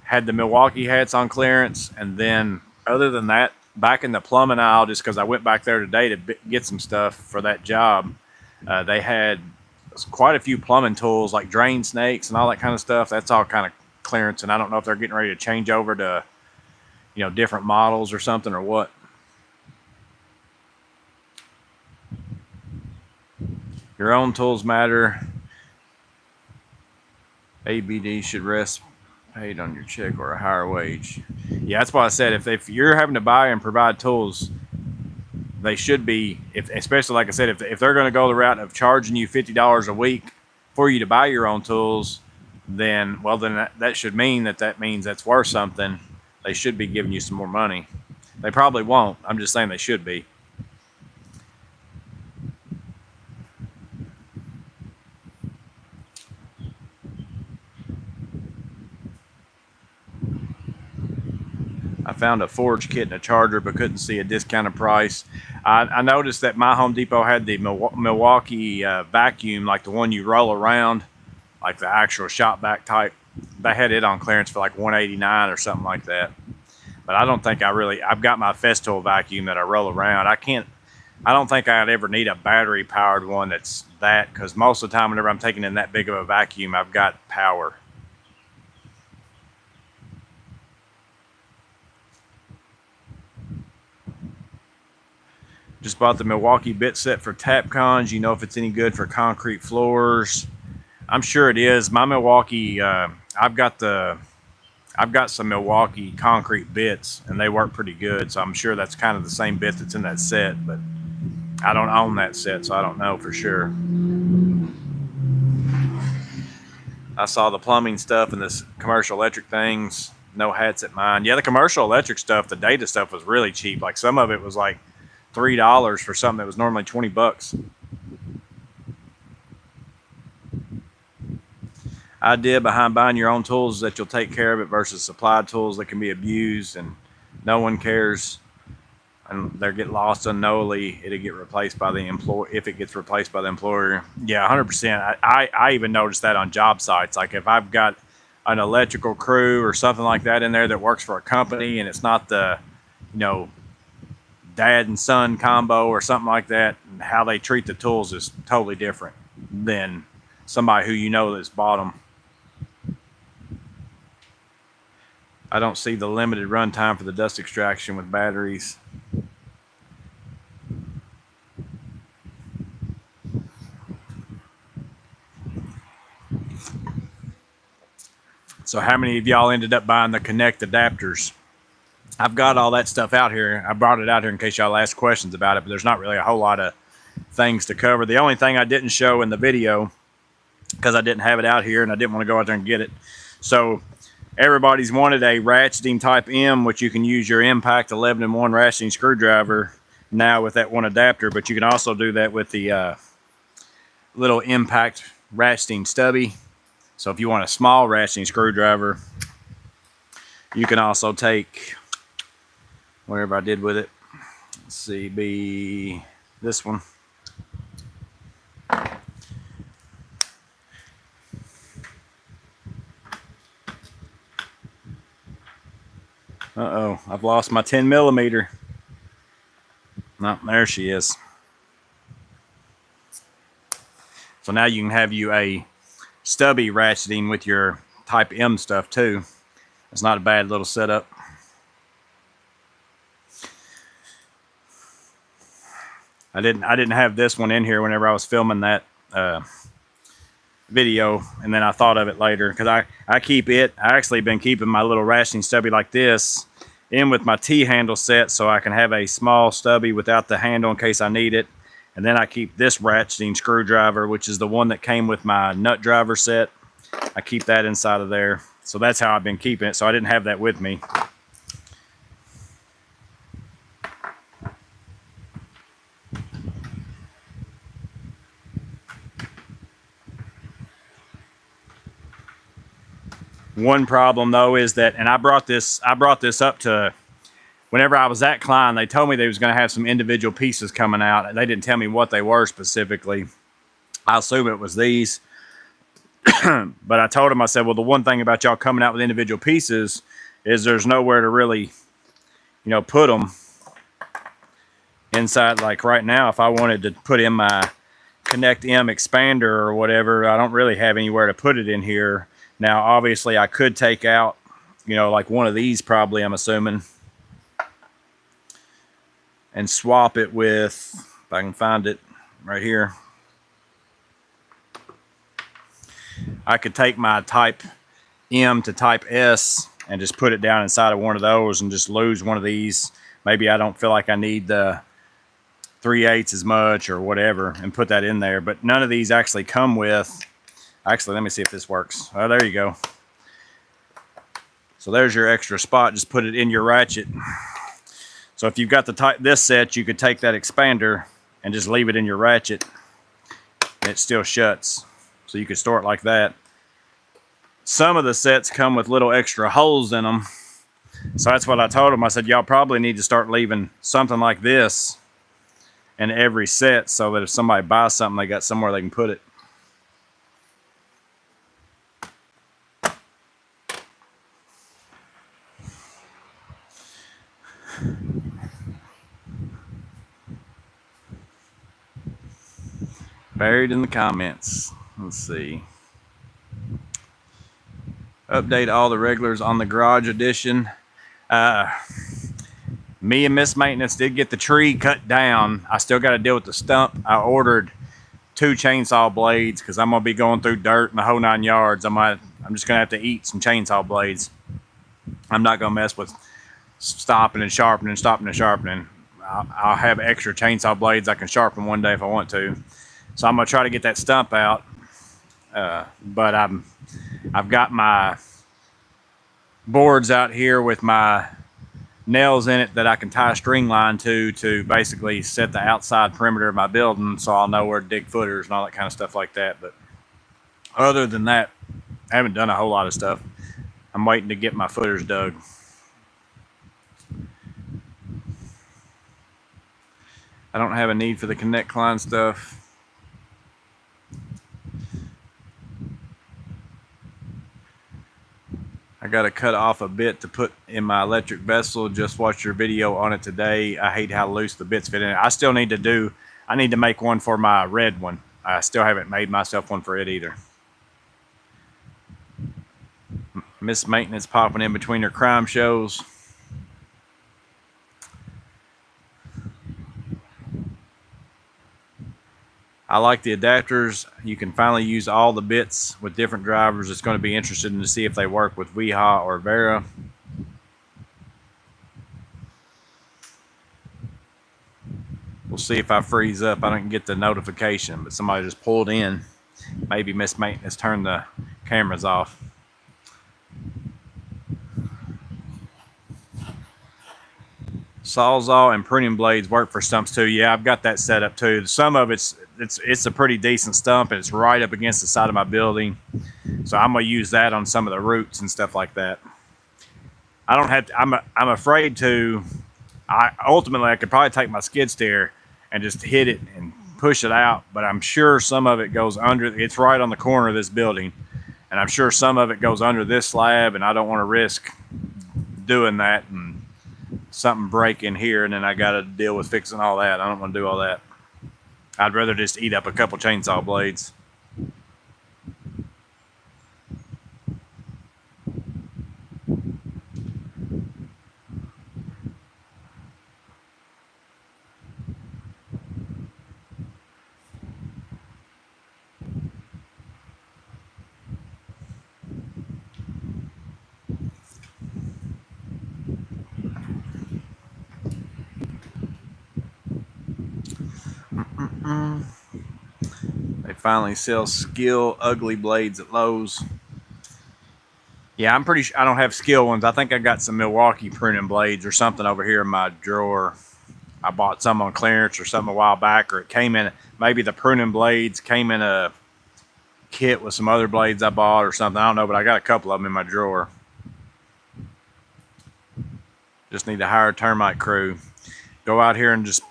had the Milwaukee hats on clearance, and then other than that, back in the plumbing aisle, just because I went back there today to get some stuff for that job, they had quite a few plumbing tools like drain snakes and all that kind of stuff. That's all kind of clearance, and I don't know if they're getting ready to change over to, you know, different models or something or what. Your own tools matter. ABD should rest paid on your check or a higher wage. Yeah, that's why I said if you're having to buy and provide tools, they should be, especially like I said, if they're going to go the route of charging you $50 a week for you to buy your own tools, then that should mean that means that's worth something. They should be giving you some more money. They probably won't. I'm just saying they should be. I found a forge kit and a charger, but couldn't see a discounted price. I noticed that my Home Depot had the Milwaukee vacuum, like the one you roll around, like the actual shop vac type. They had it on clearance for like $189 or something like that. But I don't think I've got my Festool vacuum that I roll around. I don't think I'd ever need a battery powered one that's that, because most of the time whenever I'm taking in that big of a vacuum, I've got power. Just bought the Milwaukee bit set for Tapcons. You know if it's any good for concrete floors? I'm sure it is. My Milwaukee, I've got some Milwaukee concrete bits, and they work pretty good. So I'm sure that's kind of the same bit that's in that set, but I don't own that set, so I don't know for sure. I saw the plumbing stuff and this commercial electric things. No hats at mine. Yeah, the commercial electric stuff, the data stuff was really cheap. Like some of it was like $3 for something that was normally $20. Idea behind buying your own tools is that you'll take care of it versus supplied tools that can be abused and no one cares, and they get lost unknowingly. It'll get replaced by the employer if it gets replaced by the employer. Yeah, 100%. I even noticed that on job sites. Like if I've got an electrical crew or something like that in there that works for a company, and it's not the, you know, dad and son combo or something like that, and how they treat the tools is totally different than somebody who you know that's bought them. I don't see the limited run time for the dust extraction with batteries. So how many of y'all ended up buying the Connect adapters? I've got all that stuff out here. I brought it out here in case y'all ask questions about it, but there's not really a whole lot of things to cover. The only thing I didn't show in the video, because I didn't have it out here and I didn't want to go out there and get it. So everybody's wanted a ratcheting type M, which you can use your Impact 11-in-1 ratcheting screwdriver now with that one adapter, but you can also do that with the little Impact ratcheting stubby. So if you want a small ratcheting screwdriver, you can also take whatever I did with it. Let's see, be this one. Uh-oh, I've lost my 10mm. No, there she is. So now you can have you a stubby ratcheting with your Type M stuff too. It's not a bad little setup. I didn't have this one in here whenever I was filming that video, and then I thought of it later because I actually been keeping my little ratcheting stubby like this in with my T-handle set, so I can have a small stubby without the handle in case I need it. And then I keep this ratcheting screwdriver, which is the one that came with my nut driver set. I keep that inside of there. So that's how I've been keeping it. So I didn't have that with me. One problem though is that, and I brought this up to whenever I was at Klein, they told me they was going to have some individual pieces coming out. They didn't tell me what they were specifically. I assume it was these. But I told them, I said, well, the one thing about y'all coming out with individual pieces is there's nowhere to really, you know, put them inside. Like right now, if I wanted to put in my Connect M expander or whatever, I don't really have anywhere to put it in here. Now, obviously, I could take out, you know, like one of these probably, I'm assuming, and swap it with, if I can find it right here, I could take my Type M to Type S and just put it down inside of one of those and just lose one of these. Maybe I don't feel like I need the 3/8 as much or whatever and put that in there. But none of these actually come with, actually, let me see if this works. Oh, there you go. So there's your extra spot. Just put it in your ratchet. So if you've got this set, you could take that expander and just leave it in your ratchet and it still shuts. So you could store it like that. Some of the sets come with little extra holes in them. So that's what I told them. I said, y'all probably need to start leaving something like this in every set so that if somebody buys something, they got somewhere they can put it. Buried in the comments. Let's see. Update all the regulars on the garage edition. Me and Miss Maintenance did get the tree cut down. I still got to deal with the stump. I ordered 2 chainsaw blades because I'm going to be going through dirt and the whole 9 yards. I'm just going to have to eat some chainsaw blades. I'm not going to mess with stopping and sharpening, stopping and sharpening. I'll have extra chainsaw blades I can sharpen one day if I want to. So I'm going to try to get that stump out. But I've got my boards out here with my nails in it that I can tie a string line to basically set the outside perimeter of my building so I'll know where to dig footers and all that kind of stuff like that. But other than that, I haven't done a whole lot of stuff. I'm waiting to get my footers dug. I don't have a need for the Connect Klein stuff. I got to cut off a bit to put in my electric vessel. Just watched your video on it today. I hate how loose the bits fit in it. I still need to I need to make one for my red one. I still haven't made myself one for it either. Miss Maintenance popping in between her crime shows. I like the adapters. You can finally use all the bits with different drivers. It's going to be interesting to see if they work with Weha or Vera. We'll see if I freeze up. I didn't get the notification, but somebody just pulled in. Maybe Miss Maintenance turned the cameras off. Sawzall and pruning blades work for stumps too. Yeah, I've got that set up too. Some of it's a pretty decent stump and it's right up against the side of my building. So I'm gonna use that on some of the roots and stuff like that. I don't have to, I'm afraid to, ultimately I could probably take my skid steer and just hit it and push it out, but I'm sure some of it goes under, it's right on the corner of this building. And I'm sure some of it goes under this slab and I don't want to risk doing that and something break in here and then I got to deal with fixing all that. I don't want to do all that. I'd rather just eat up a couple chainsaw blades. They finally sell Skill ugly blades at Lowe's. Yeah, I'm pretty sure I don't have Skill ones. I think I got some Milwaukee pruning blades or something over here in my drawer. I bought some on clearance or something a while back, or it came in, maybe the pruning blades came in a kit with some other blades I bought or something. I don't know, but I got a couple of them in my drawer. Just need to hire a termite crew. Go out here and just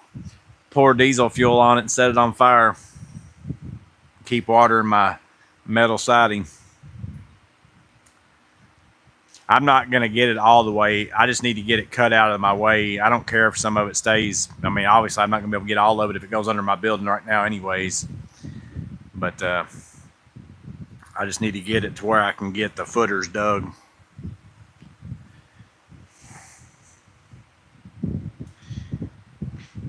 pour diesel fuel on it and set it on fire. Keep water in my metal siding. I'm not going to get it all the way. I just need to get it cut out of my way. I don't care if some of it stays. I mean, obviously, I'm not going to be able to get all of it if it goes under my building right now anyways. But I just need to get it to where I can get the footers dug.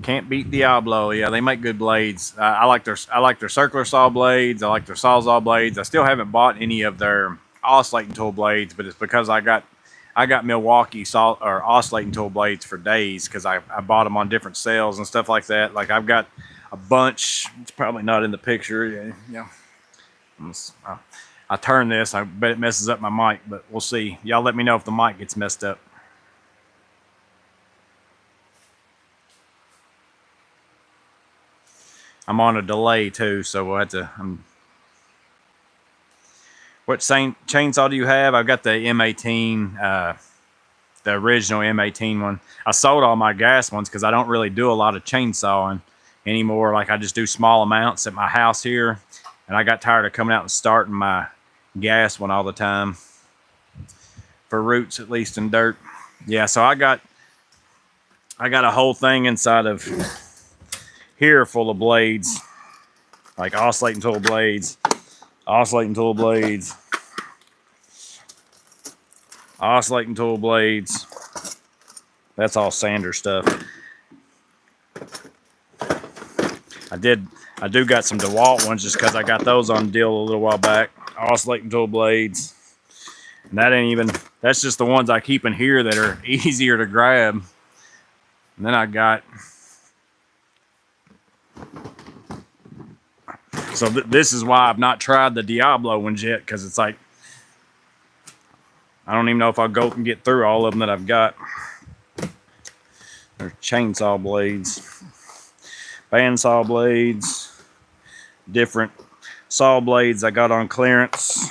Can't beat Diablo. Yeah, they make good blades. I like their circular saw blades. I like their sawzall blades. I still haven't bought any of their oscillating tool blades, but it's because I got Milwaukee saw or oscillating tool blades for days because I bought them on different sales and stuff like that. Like I've got a bunch. It's probably not in the picture. Yeah. I turn this. I bet it messes up my mic, but we'll see. Y'all let me know if the mic gets messed up. I'm on a delay too, so we'll have to. What chainsaw do you have? I've got the M18, the original M18 one. I sold all my gas ones because I don't really do a lot of chainsawing anymore. Like I just do small amounts at my house here, and I got tired of coming out and starting my gas one all the time for roots, at least in dirt. Yeah, so I got a whole thing inside of here full of blades, like oscillating tool blades, oscillating tool blades, oscillating tool blades. That's all sander stuff. I do got some DeWalt ones just because I got those on deal a little while back. Oscillating tool blades. And that ain't even, that's just the ones I keep in here that are easier to grab. And then I got, so this is why I've not tried the Diablo ones yet, because it's like, I don't even know if I'll go and get through all of them that I've got. There's chainsaw blades, bandsaw blades, different saw blades I got on clearance.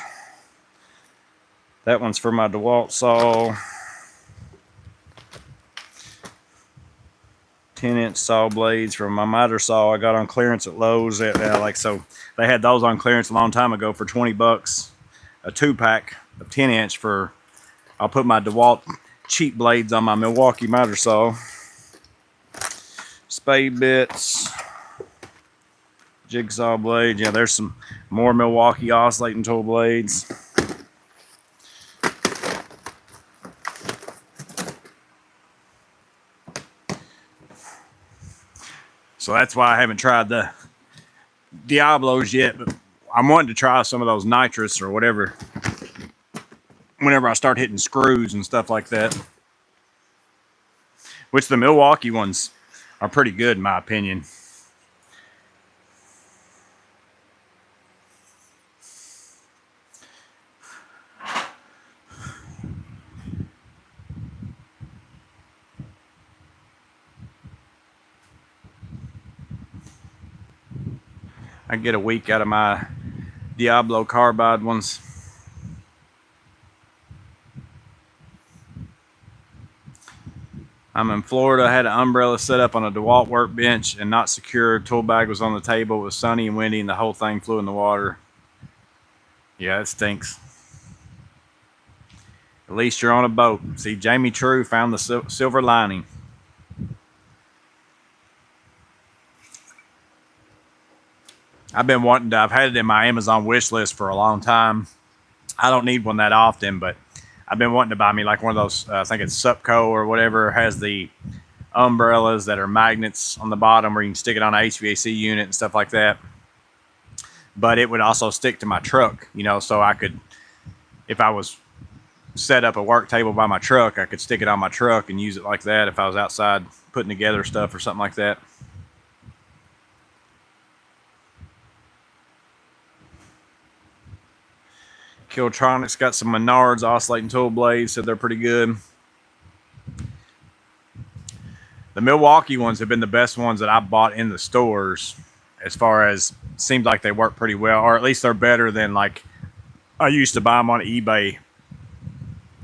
That one's for my DeWalt saw. 10-inch saw blades from my miter saw I got on clearance at Lowe's. So they had those on clearance a long time ago for 20 bucks. A 2-pack of 10-inch for, I'll put my DeWalt cheap blades on my Milwaukee miter saw. Spade bits, jigsaw blades. Yeah, there's some more Milwaukee oscillating tool blades. So that's why I haven't tried the Diablos yet, but I'm wanting to try some of those nitrous or whatever whenever I start hitting screws and stuff like that. Which the Milwaukee ones are pretty good in my opinion. I get a week out of my Diablo carbide ones. I'm in Florida. I had an umbrella set up on a DeWalt workbench and not secure. Tool bag was on the table. It was sunny and windy and the whole thing flew in the water. Yeah, it stinks. At least you're on a boat. See, Jamie True found the silver lining. I've had it in my Amazon wish list for a long time. I don't need one that often, but I've been wanting to buy me like one of those, I think it's Supco or whatever, has the umbrellas that are magnets on the bottom where you can stick it on an HVAC unit and stuff like that. But it would also stick to my truck, you know, so I could, if I was set up a work table by my truck, I could stick it on my truck and use it like that if I was outside putting together stuff or something like that. Kiltronics got some Menards oscillating tool blades, said they're pretty good. The Milwaukee ones have been the best ones that I bought in the stores as far as seems like they work pretty well, or at least they're better than like I used to buy them on eBay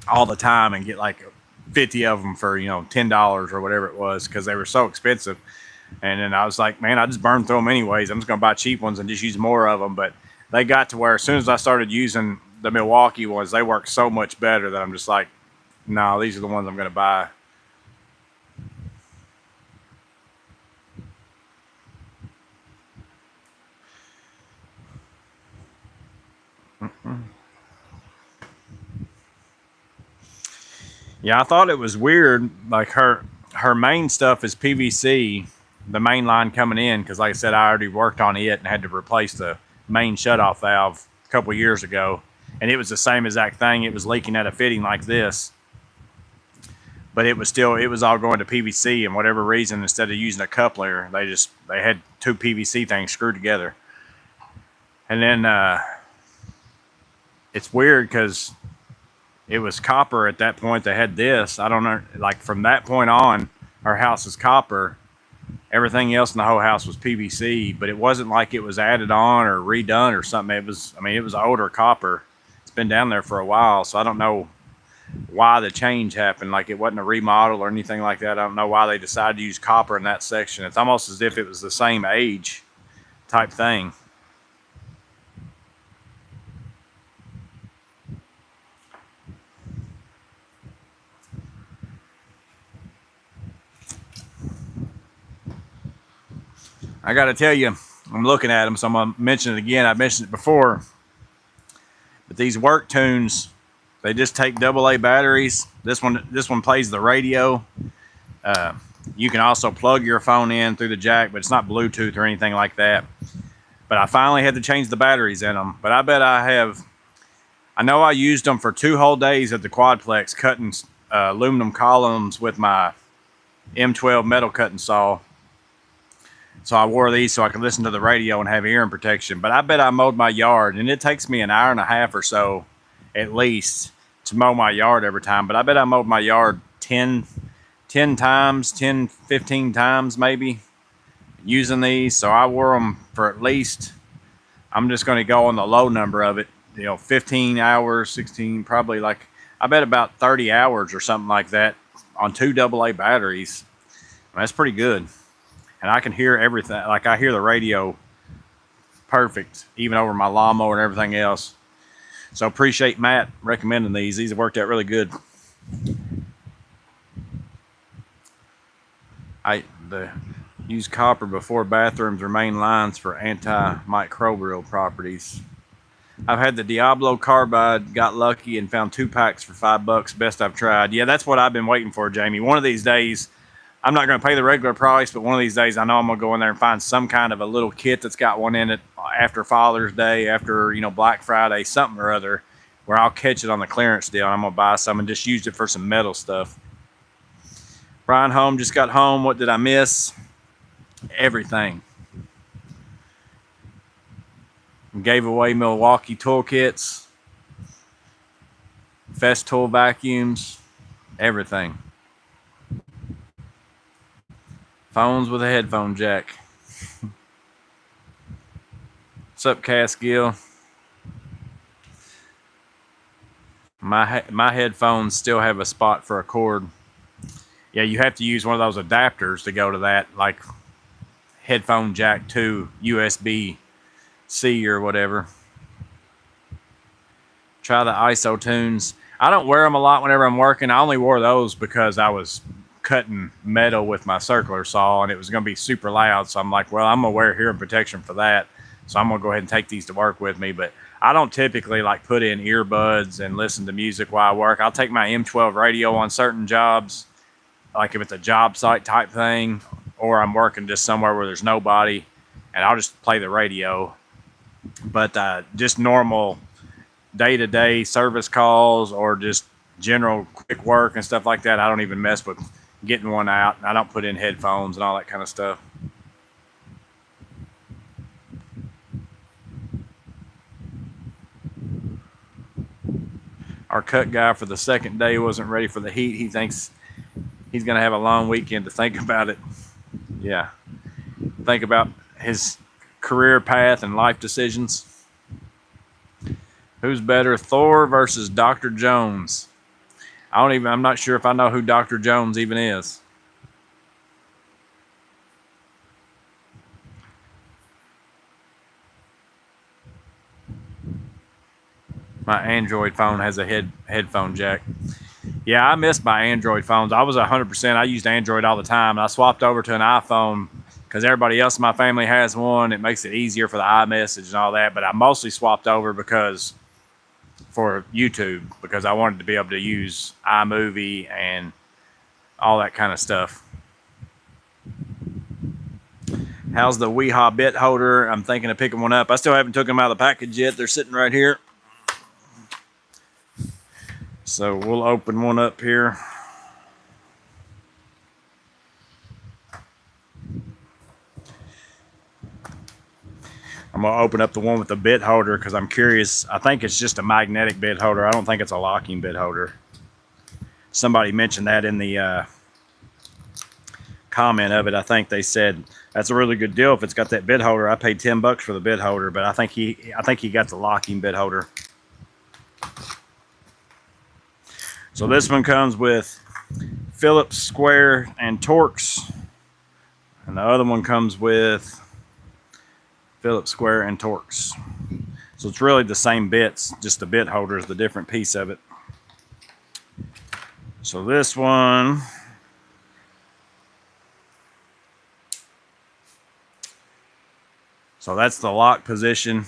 all the time and get like 50 of them for, you know, $10 or whatever it was, because they were so expensive. And then I was like, man, I just burn through them anyways. I'm just going to buy cheap ones and just use more of them. But they got to where as soon as I started using the Milwaukee ones, they work so much better that I'm just like, no, these are the ones I'm going to buy. Yeah, I thought it was weird. Like her main stuff is PVC, the main line coming in, because like I said, I already worked on it and had to replace the main shutoff valve a couple years ago, and it was the same exact thing. It was leaking at a fitting like this, but it was all going to PVC, and whatever reason, instead of using a coupler, they had two PVC things screwed together. And then it's weird because it was copper at that point. They had this. I don't know. Like from that point on, our house is copper. Everything else in the whole house was PVC, but it wasn't like it was added on or redone or something. It was, I mean, it was older copper. It's been down there for a while, so I don't know why the change happened. Like it wasn't a remodel or anything like that. I don't know why they decided to use copper in that section. It's almost as if it was the same age type thing. I got to tell you, I'm looking at them, so I'm going to mention it again. I mentioned it before, but these work tunes, they just take AA batteries. This one plays the radio. You can also plug your phone in through the jack, but it's not Bluetooth or anything like that. But I finally had to change the batteries in them. But I bet I know I used them for 2 whole days at the Quadplex cutting aluminum columns with my M12 metal cutting saw. So I wore these so I could listen to the radio and have hearing protection. But I bet I mowed my yard, and it takes me an hour and a half or so at least to mow my yard every time. But I bet I mowed my yard 10 times, 10, 15 times maybe using these. So I wore them for at least, I'm just going to go on the low number of it, 15 hours, 16, probably like, I bet about 30 hours or something like that on 2 AA batteries. That's pretty good. And I can hear everything. Like I hear the radio perfect, even over my lawnmower and everything else. So appreciate Matt recommending these. These have worked out really good. Use copper before bathrooms or main lines for antimicrobial properties. I've had the Diablo carbide, got lucky and found 2 packs for $5. Best I've tried. Yeah, that's what I've been waiting for, Jamie. One of these days, I'm not going to pay the regular price, but one of these days I know I'm going to go in there and find some kind of a little kit that's got one in it after Father's Day, after, Black Friday, something or other, where I'll catch it on the clearance deal. And I'm going to buy some and just use it for some metal stuff. Brian Home just got home. What did I miss? Everything. Gave away Milwaukee toolkits, Festool vacuums, everything. Phones with a headphone jack. What's up, Caskill? My headphones still have a spot for a cord. Yeah, you have to use one of those adapters to go to that, like headphone jack to USB-C or whatever. Try the ISO tunes. I don't wear them a lot whenever I'm working. I only wore those because I was cutting metal with my circular saw and it was going to be super loud. So I'm like, well, I'm going to wear hearing protection for that. So I'm going to go ahead and take these to work with me. But I don't typically like put in earbuds and listen to music while I work. I'll take my M12 radio on certain jobs, like if it's a job site type thing, or I'm working just somewhere where there's nobody, and I'll just play the radio. But just normal day-to-day service calls or just general quick work and stuff like that, I don't even mess with getting one out. I don't put in headphones and all that kind of stuff. Our cut guy for the second day wasn't ready for the heat. He thinks he's going to have a long weekend to think about it. Yeah. Think about his career path and life decisions. Who's better, Thor versus Dr. Jones? I'm not sure if I know who Dr. Jones even is. My Android phone has a headphone jack. Yeah, I miss my Android phones. I was 100%. I used Android all the time. I swapped over to an iPhone because everybody else in my family has one. It makes it easier for the iMessage and all that. But I mostly swapped over for YouTube, because I wanted to be able to use iMovie and all that kind of stuff. How's the Weehaw bit holder? I'm thinking of picking one up. I still haven't took them out of the package yet. They're sitting right here. So we'll open one up here. I'm going to open up the one with the bit holder because I'm curious. I think it's just a magnetic bit holder. I don't think it's a locking bit holder. Somebody mentioned that in the comment of it. I think they said that's a really good deal if it's got that bit holder. I paid $10 for the bit holder, but I think he got the locking bit holder. So this one comes with Phillips, square, and Torx, and the other one comes with Phillips, square, and Torx. So it's really the same bits, just the bit holder is the different piece of it. So this one, so that's the lock position.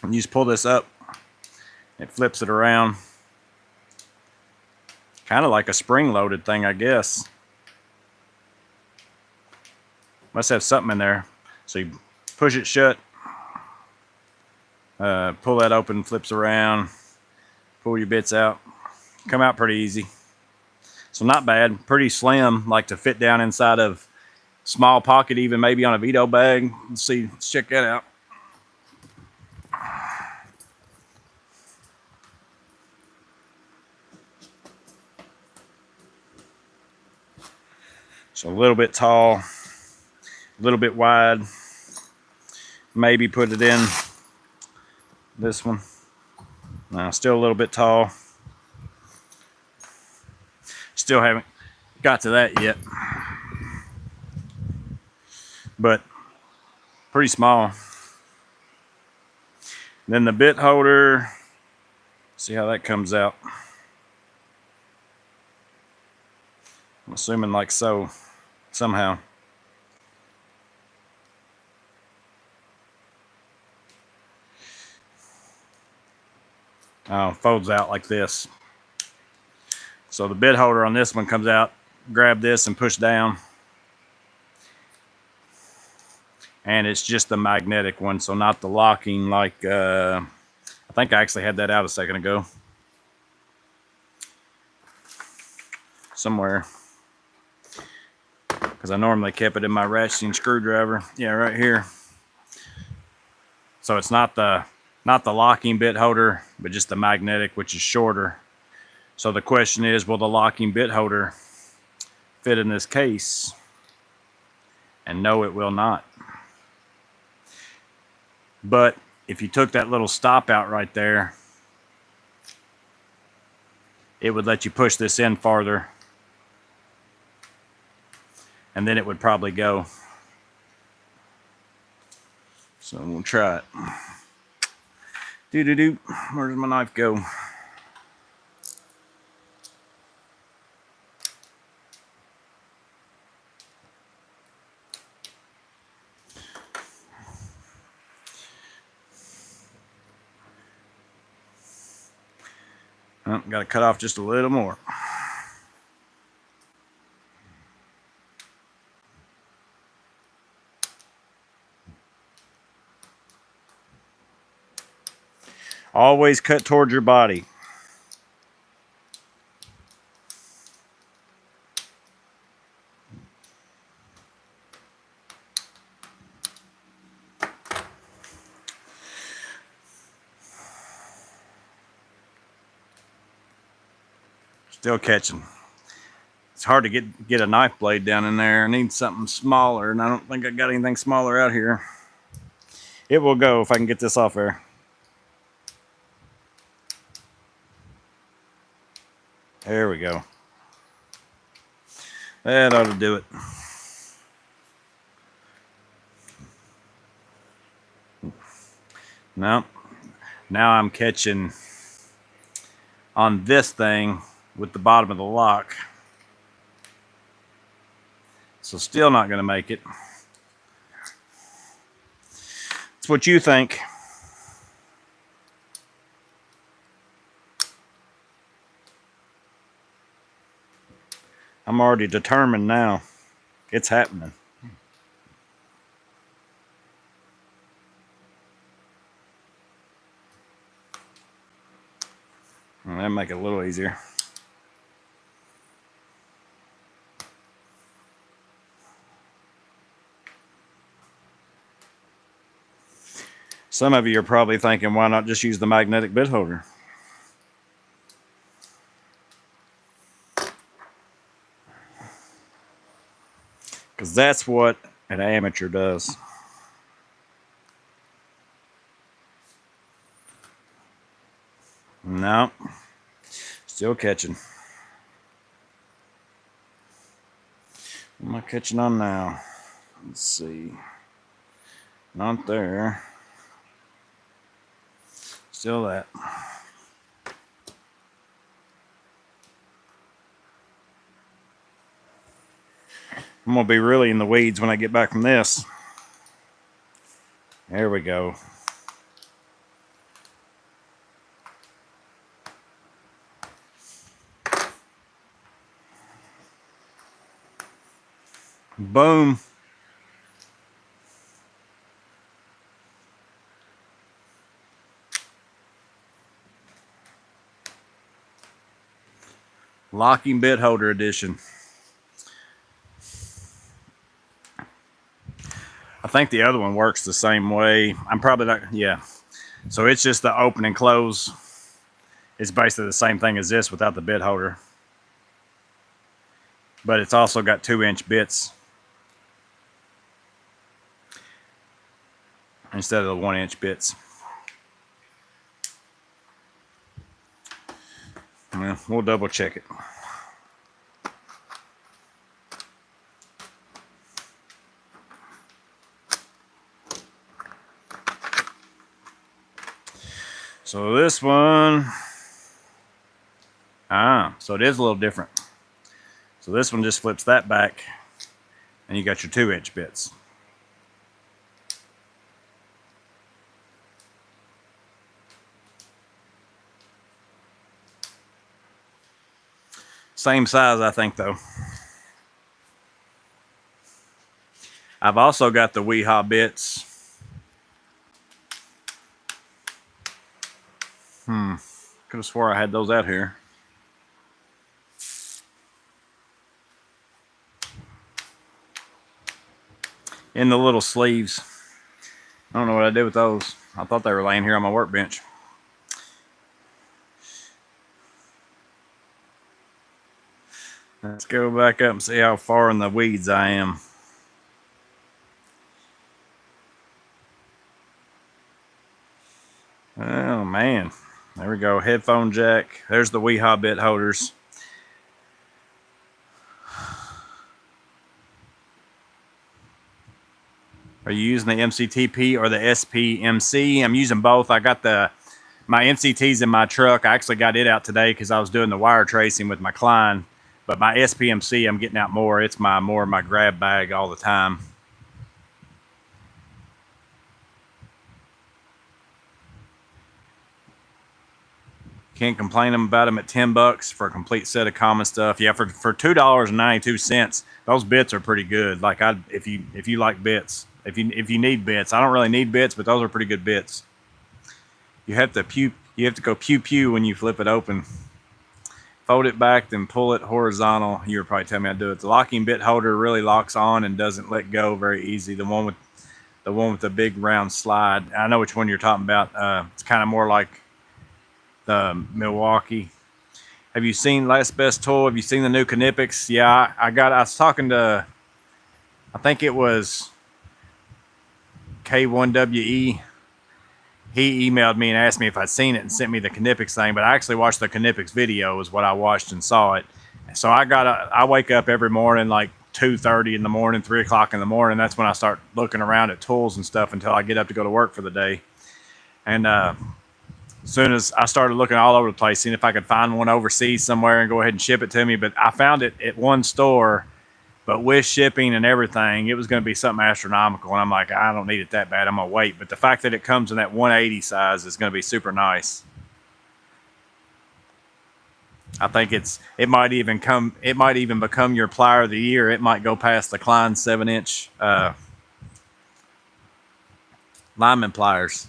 And you just pull this up, it flips it around. Kind of like a spring-loaded thing, I guess. Must have something in there. So you push it shut, pull that open, flips around, pull your bits out. Come out pretty easy. So not bad, pretty slim, like to fit down inside of small pocket, even maybe on a Vito bag. Let's check that out. So a little bit tall, a little bit wide. Maybe put it in this one. No, still a little bit tall. Still haven't got to that yet. But pretty small. Then the bit holder, see how that comes out. I'm assuming like so, somehow. Folds out like this. So the bit holder on this one comes out, grab this and push down. And it's just the magnetic one, so not the locking like, I think I actually had that out a second ago. Somewhere. Because I normally kept it in my ratcheting screwdriver. Yeah, right here. So it's not the locking bit holder, but just the magnetic, which is shorter. So the question is, will the locking bit holder fit in this case? And no, it will not. But if you took that little stop out right there, it would let you push this in farther. And then it would probably go. So we'll try it. Doo-doo-doo. Where does my knife go? Oh, got to cut off just a little more. Always cut towards your body. Still catching. It's hard to get a knife blade down in there. I need something smaller, and I don't think I got anything smaller out here. It will go if I can get this off there. There we go. That ought to do it. No. Now I'm catching on this thing with the bottom of the lock. So still not going to make it. It's what you think. I'm already determined now. It's happening. Well, that'll make it a little easier. Some of you are probably thinking, why not just use the magnetic bit holder? Because that's what an amateur does. No, still catching. What am I catching on now? Let's see. Not there. Still that. I'm going to be really in the weeds when I get back from this. There we go. Boom. Locking bit holder edition. I think the other one works the same way. I'm probably not, yeah. So it's just the open and close. It's basically the same thing as this without the bit holder. But it's also got 2-inch bits instead of the 1-inch bits. Well, we'll double check it. So this one, so it is a little different. So this one just flips that back and you got your 2-inch bits. Same size, I think, though. I've also got the Weehaw bits. Could have swore I had those out here. In the little sleeves. I don't know what I did with those. I thought they were laying here on my workbench. Let's go back up and see how far in the weeds I am. Oh man, there we go. Headphone jack. There's the Weehaw bit holders. Are you using the MCTP or the SPMC? I'm using both. I got my MCT's in my truck. I actually got it out today because I was doing the wire tracing with my Klein. But my SPMC, I'm getting out more. It's more of my grab bag all the time. Can't complain about them at $10 for a complete set of common stuff. Yeah, for $2.92, those bits are pretty good. Like if you like bits, if you need bits, I don't really need bits, but those are pretty good bits. You have to go pew pew when you flip it open. Fold it back, then pull it horizontal. You were probably telling me how to do it. The locking bit holder really locks on and doesn't let go very easy. The one with the big round slide. I know which one you're talking about. It's kind of more like the Milwaukee. Have you seen Last Best Tool? Have you seen the new Knipex? Yeah, I was talking to, I think it was K1WE. he emailed me and asked me if I'd seen it and sent me the Knipex thing, but I actually watched the Knipex video is what I watched and saw it. So I wake up every morning like 2:30 in the morning, 3 o'clock in the morning. That's when I start looking around at tools and stuff until I get up to go to work for the day. And as soon as I started looking all over the place, seeing if I could find one overseas somewhere and go ahead and ship it to me. But I found it at one store, but with shipping and everything, it was going to be something astronomical. And I'm like, I don't need it that bad. I'm going to wait. But the fact that it comes in that 180 size is going to be super nice. I think it might even become your plier of the year. It might go past the Klein 7-inch lineman pliers.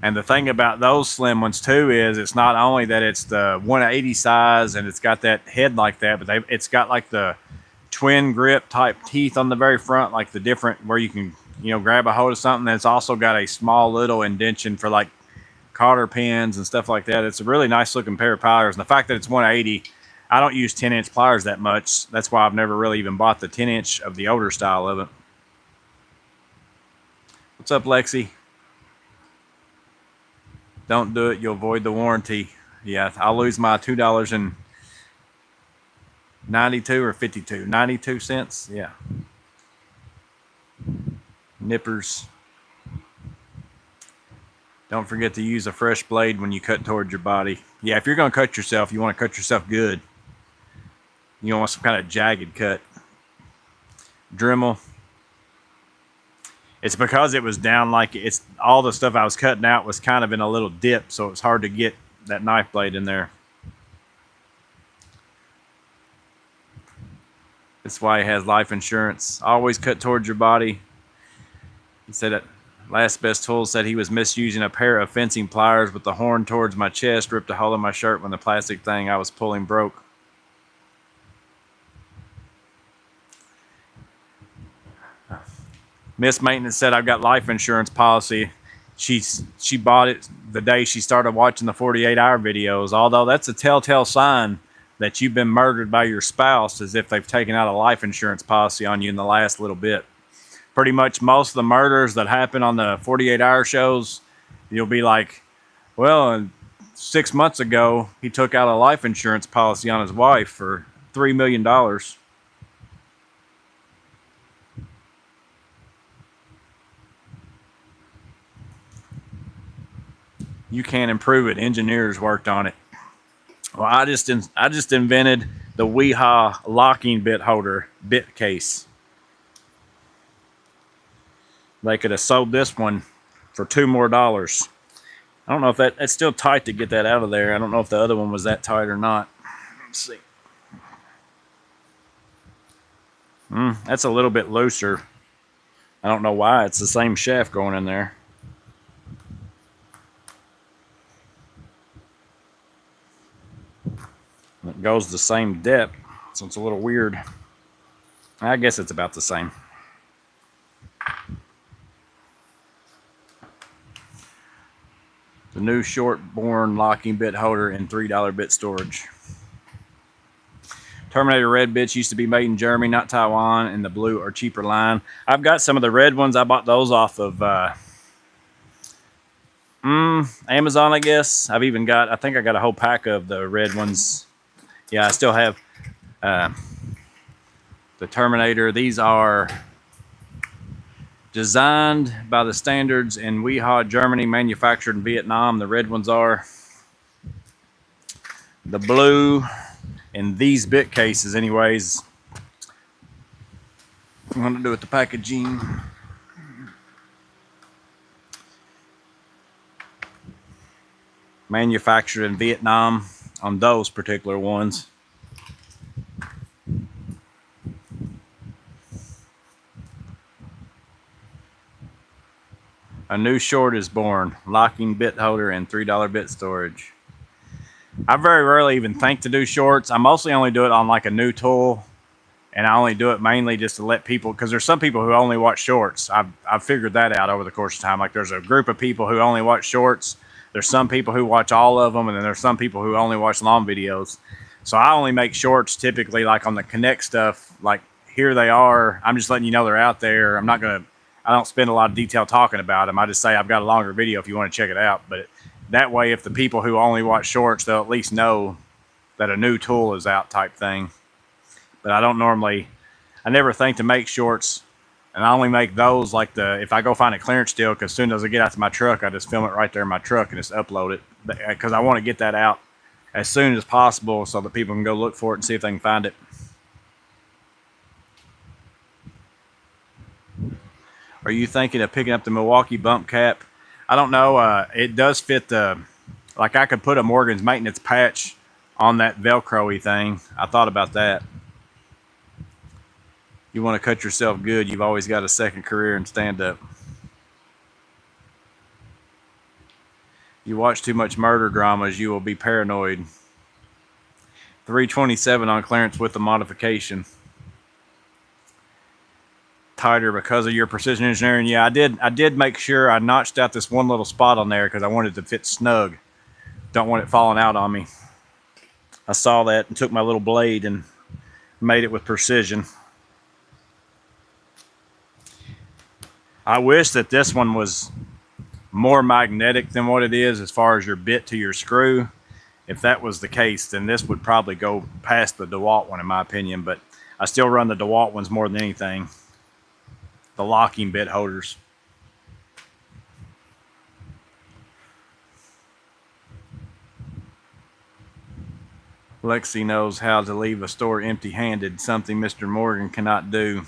And the thing about those slim ones too is it's not only that it's the 180 size and it's got that head like that, but it's got like the twin grip type teeth on the very front, like the different where you can, you know, grab a hold of something. It's also got a small little indention for like cotter pins and stuff like that. It's a really nice looking pair of pliers. And the fact that it's 180, I don't use 10-inch pliers that much. That's why I've never really even bought the 10-inch of the older style of it. What's up, Lexi? Don't do it, you'll void the warranty. Yeah, I'll lose my $2.92 or 52, 92 cents. Yeah. Nippers. Don't forget to use a fresh blade when you cut towards your body. Yeah, if you're going to cut yourself, you want to cut yourself good. You don't want some kind of jagged cut. Dremel. It's because it was down like it's all the stuff I was cutting out was kind of in a little dip, so it's hard to get that knife blade in there. That's why he has life insurance. Always cut towards your body. He said that Last Best Tools said he was misusing a pair of fencing pliers with the horn towards my chest, ripped a hole in my shirt when the plastic thing I was pulling broke. Miss Maintenance said, I've got life insurance policy. She bought it the day she started watching the 48-hour videos. Although that's a telltale sign that you've been murdered by your spouse, as if they've taken out a life insurance policy on you in the last little bit. Pretty much most of the murders that happen on the 48-hour shows, you'll be like, well, 6 months ago, he took out a life insurance policy on his wife for $3 million. You can't improve it. Engineers worked on it. Well, I just invented the Weehaw locking bit holder bit case. They could have sold this one for $2 more. I don't know if it's still tight to get that out of there. I don't know if the other one was that tight or not. Let's see. That's a little bit looser. I don't know why. It's the same shaft going in there. It goes the same depth, so it's a little weird. I guess it's about the same. The new short-born locking bit holder in $3 bit storage. Terminator red bits used to be made in Germany, not Taiwan, and the blue or cheaper line. I've got some of the red ones. I bought those off of Amazon, I guess. I think I got a whole pack of the red ones. Yeah, I still have the Terminator. These are designed by the standards in Weehaw, Germany, manufactured in Vietnam. The red ones are. The blue in these bit cases, anyways. I'm going to do with the packaging. Manufactured in Vietnam on those particular ones. A new short is born. Locking bit holder and $3 bit storage. I very rarely even think to do shorts. I mostly only do it on like a new tool. And I only do it mainly just to let people, because there's some people who only watch shorts. I've figured that out over the course of time. Like there's a group of people who only watch shorts. There's some people who watch all of them, and then there's some people who only watch long videos. So I only make shorts typically like on the Connect stuff. Like here they are. I'm just letting you know they're out there. I I don't spend a lot of detail talking about them. I just say I've got a longer video if you want to check it out. But that way, if the people who only watch shorts, they'll at least know that a new tool is out type thing. But I never think to make shorts, and I only make those like if I go find a clearance deal, because as soon as I get out to my truck, I just film it right there in my truck and just upload it, because I want to get that out as soon as possible so that people can go look for it and see if they can find it. Are you thinking of picking up the Milwaukee bump cap? I don't know. It does fit like I could put a Morgan's maintenance patch on that Velcro-y thing. I thought about that. You want to cut yourself good, you've always got a second career in stand-up. You watch too much murder dramas, you will be paranoid. $327 on clearance with the modification. Tighter because of your precision engineering. Yeah, I did make sure I notched out this one little spot on there because I wanted it to fit snug. Don't want it falling out on me. I saw that and took my little blade and made it with precision. I wish that this one was more magnetic than what it is as far as your bit to your screw. If that was the case, then this would probably go past the DeWalt one in my opinion, but I still run the DeWalt ones more than anything. The locking bit holders. Lexi knows how to leave a store empty-handed, something Mr. Morgan cannot do.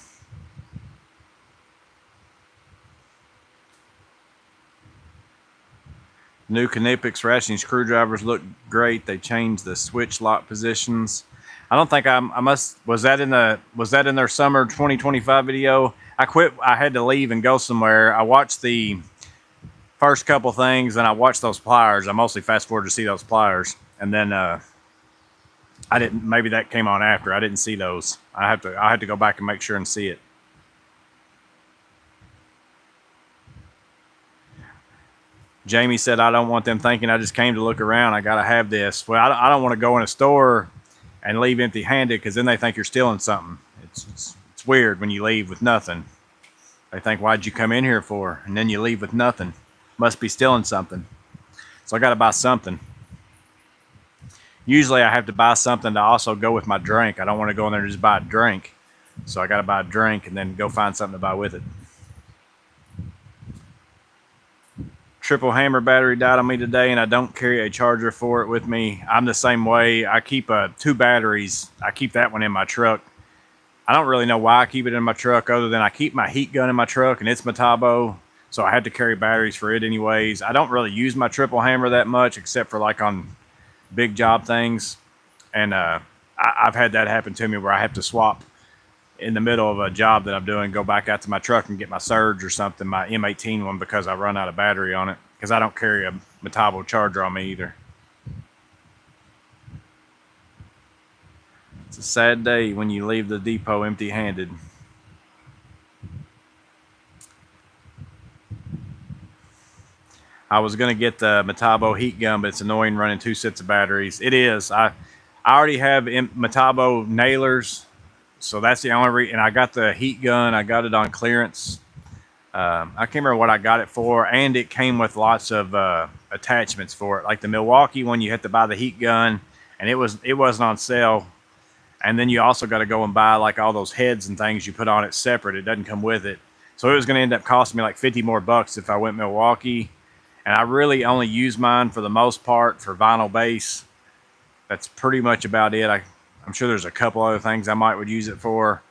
New Knipex ratcheting screwdrivers look great. They changed the switch lock positions. I don't think was that in their summer 2025 video? I quit. I had to leave and go somewhere. I watched the first couple things and I watched those pliers. I mostly fast forward to see those pliers, and then I didn't. Maybe that came on after. I didn't see those. I had to go back and make sure and see it. Jamie said, I don't want them thinking I just came to look around. I got to have this. Well, I don't want to go in a store and leave empty-handed, because then they think you're stealing something. It's weird when you leave with nothing. They think, why'd you come in here for? And then you leave with nothing. Must be stealing something. So I got to buy something. Usually I have to buy something to also go with my drink. I don't want to go in there and just buy a drink. So I got to buy a drink and then go find something to buy with it. Triple hammer battery died on me today, and I don't carry a charger for it with me. I'm the same way. I keep 2 batteries. I keep that one in my truck. I don't really know why I keep it in my truck, other than I keep my heat gun in my truck, and it's Metabo, so I had to carry batteries for it anyways. I don't really use my triple hammer that much, except for like on big job things. And I've had that happen to me where I have to swap in the middle of a job that I'm doing, go back out to my truck and get my Surge or something, my M18 one, because I run out of battery on it, because I don't carry a Metabo charger on me either. It's a sad day when you leave the depot empty-handed. I was going to get the Metabo heat gun, but it's annoying running 2 sets of batteries. It is. I already have Metabo nailers, so that's the only reason. And I got the heat gun. I got it on clearance. I can't remember what I got it for, and it came with lots of attachments for it. Like the Milwaukee one, you had to buy the heat gun, and it wasn't on sale. And then you also got to go and buy like all those heads and things you put on it separate. It doesn't come with it. So it was going to end up costing me like 50 more bucks if I went Milwaukee. And I really only use mine for the most part for vinyl base. That's pretty much about it. I'm sure there's a couple other things I would use it for.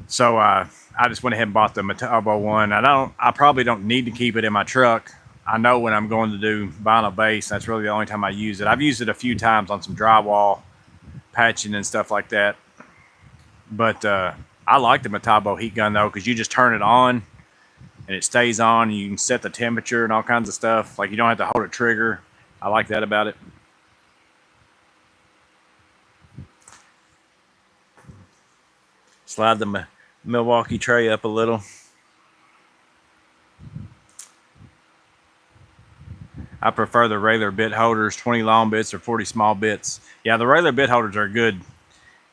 So I just went ahead and bought the Metabo one. I probably don't need to keep it in my truck. I know when I'm going to do vinyl base, that's really the only time I use it. I've used it a few times on some drywall patching and stuff like that. But I like the Metabo heat gun though, because you just turn it on and it stays on, and you can set the temperature and all kinds of stuff. Like, you don't have to hold a trigger. I like that about it. Slide the Milwaukee tray up a little. I prefer the regular bit holders, 20 long bits or 40 small bits. Yeah, the regular bit holders are a good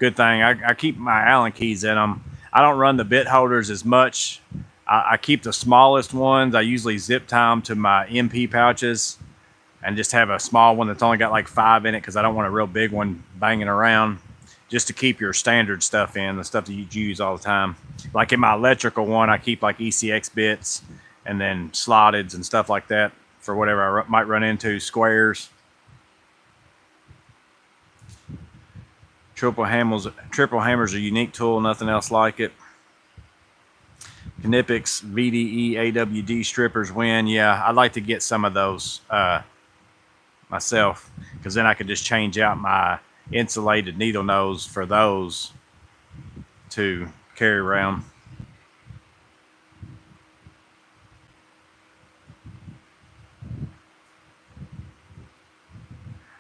thing. I keep my Allen keys in them. I don't run the bit holders as much I keep the smallest ones. I usually zip tie them to my MP pouches and just have a small one that's only got like 5 in it because I don't want a real big one banging around, just to keep your standard stuff in, the stuff that you use all the time. Like in my electrical one, I keep like ECX bits and then slotteds and stuff like that for whatever I might run into, squares. Triple hammers are a unique tool, nothing else like it. Knipix VDE AWD strippers win. Yeah, I'd like to get some of those myself, because then I could just change out my insulated needle nose for those to carry around.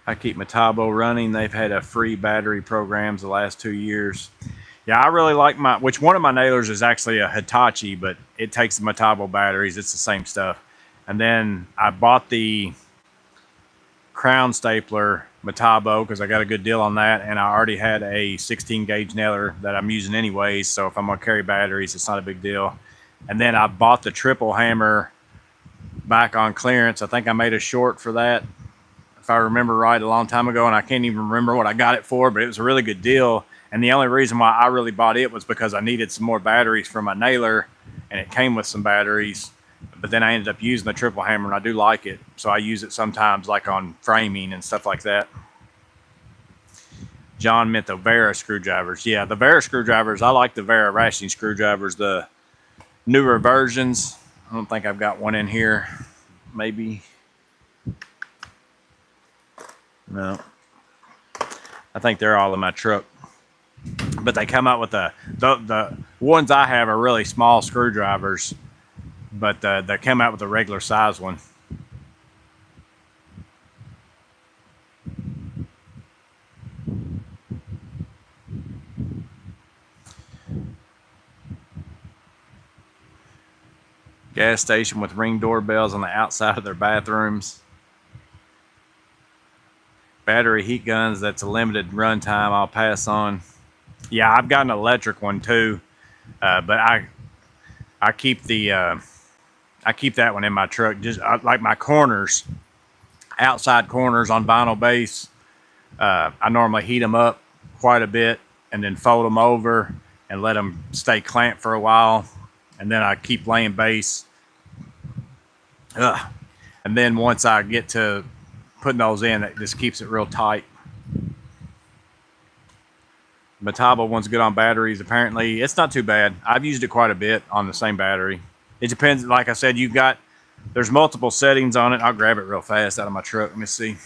I keep Metabo running. They've had a free battery programs the last 2 years. Yeah, I really like which one of my nailers is actually a Hitachi, but it takes the Metabo batteries. It's the same stuff. And then I bought the crown stapler Metabo because I got a good deal on that, and I already had a 16 gauge nailer that I'm using anyways, so if I'm gonna carry batteries, it's not a big deal. And then I bought the triple hammer back on clearance. I think I made a short for that, if I remember right, a long time ago, and I can't even remember what I got it for, but it was a really good deal. And the only reason why I really bought it was because I needed some more batteries for my nailer, and it came with some batteries. But then I ended up using the triple hammer, and I do like it, so I use it sometimes like on framing and stuff like that. John meant the Vera screwdrivers. Yeah, the Vera screwdrivers, I like the Vera ratcheting screwdrivers, the newer versions. I don't think I've got one in here. Maybe. No. I think they're all in my truck. But they come out with the ones I have are really small screwdrivers, but they come out with a regular size one. Gas station with Ring doorbells on the outside of their bathrooms. Battery heat guns, that's a limited run time, I'll pass on. Yeah, I've got an electric one too, but I keep the I keep that one in my truck. Just like my corners, outside corners on vinyl base, I normally heat them up quite a bit and then fold them over and let them stay clamped for a while, and then I keep laying base. And then once I get to putting those in, it just keeps it real tight. Metabo one's good on batteries. Apparently, it's not too bad. I've used it quite a bit on the same battery. It depends. Like I said, there's multiple settings on it. I'll grab it real fast out of my truck. Let me see.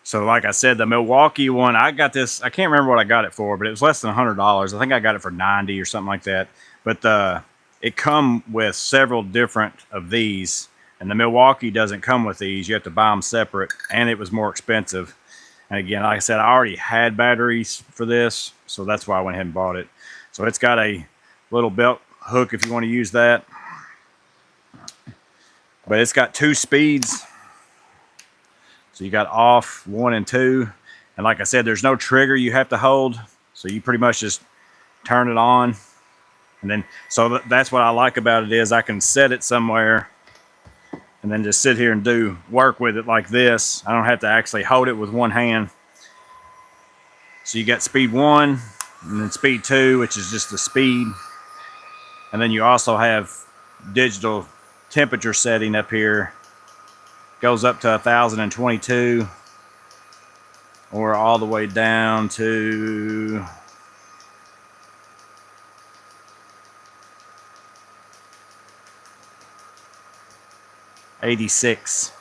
So like I said, the Milwaukee one, I got this, I can't remember what I got it for, but it was less than $100. I think I got it for 90 or something like that. But it come with several different of these, and the Milwaukee doesn't come with these. You have to buy them separate, and it was more expensive. And again, like I said, I already had batteries for this, so that's why I went ahead and bought it. So it's got a little belt hook if you want to use that. But it's got 2 speeds. So you got off 1 and 2. And like I said, there's no trigger you have to hold. So you pretty much just turn it on. And then, so that's what I like about it is I can set it somewhere and then just sit here and work with it like this. I don't have to actually hold it with one hand. So you got speed 1 and then speed 2, which is just the speed. And then you also have digital temperature setting up here. Goes up to 1022 or all the way down to 86.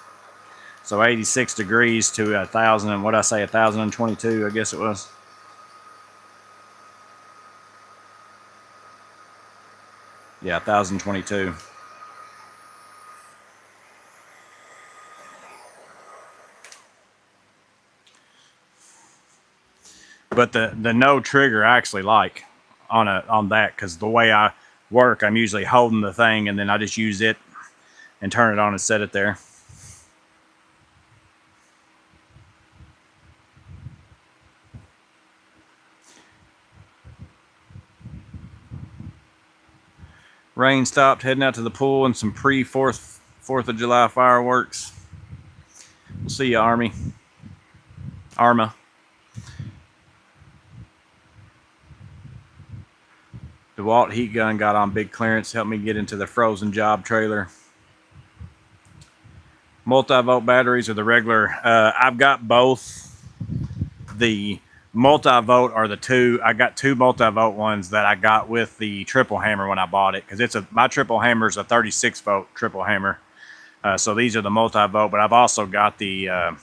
So 86 degrees to 1,000, and what I say, 1,022, I guess it was. Yeah, 1,022. But the no trigger I actually like on that, because the way I work, I'm usually holding the thing and then I just use it and turn it on and set it there. Rain stopped, heading out to the pool and some pre-4th of July fireworks. We'll see you, Arma. DeWalt heat gun got on big clearance, helped me get into the frozen job trailer. Multi-volt batteries or the regular? I've got both. The multi-volt are the two. I got two multi-volt ones that I got with the triple hammer when I bought it, because my triple hammer is a 36-volt triple hammer. So these are the multi-volt, but I've also got the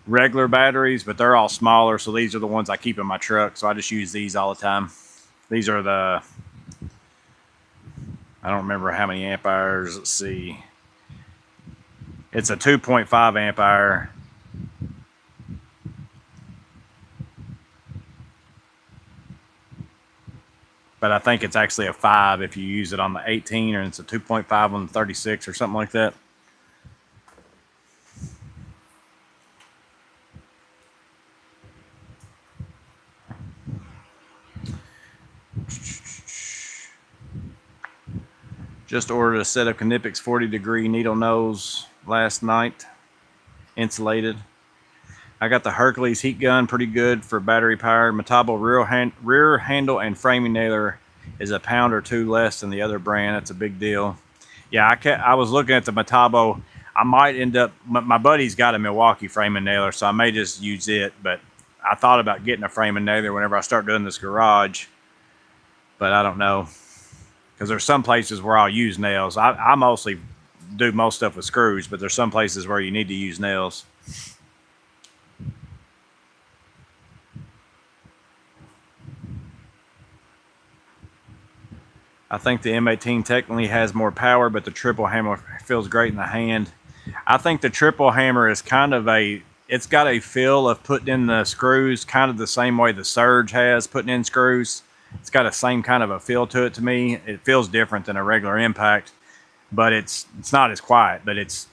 regular batteries, but they're all smaller, so these are the ones I keep in my truck, so I just use these all the time. These are the, I don't remember how many amp hours. Let's see. It's a 2.5 amp hour. But I think it's actually a 5 if you use it on the 18, or it's a 2.5 on the 36 or something like that. Just ordered a set of Knipex 40-degree needle nose last night, insulated. I got the Hercules heat gun, pretty good for battery powered. Metabo rear handle and framing nailer is a pound or two less than the other brand. That's a big deal. Yeah, I was looking at the Metabo. I might end up, my buddy's got a Milwaukee framing nailer, so I may just use it, but I thought about getting a framing nailer whenever I start doing this garage, but I don't know, because there's some places where I'll use nails. I mostly do most stuff with screws, but there's some places where you need to use nails. I think the M18 technically has more power, but the triple hammer feels great in the hand. I think the triple hammer is kind of it's got a feel of putting in the screws kind of the same way the Surge has putting in screws. It's got the same kind of a feel to it to me. It feels different than a regular Impact, but it's not as quiet, but it's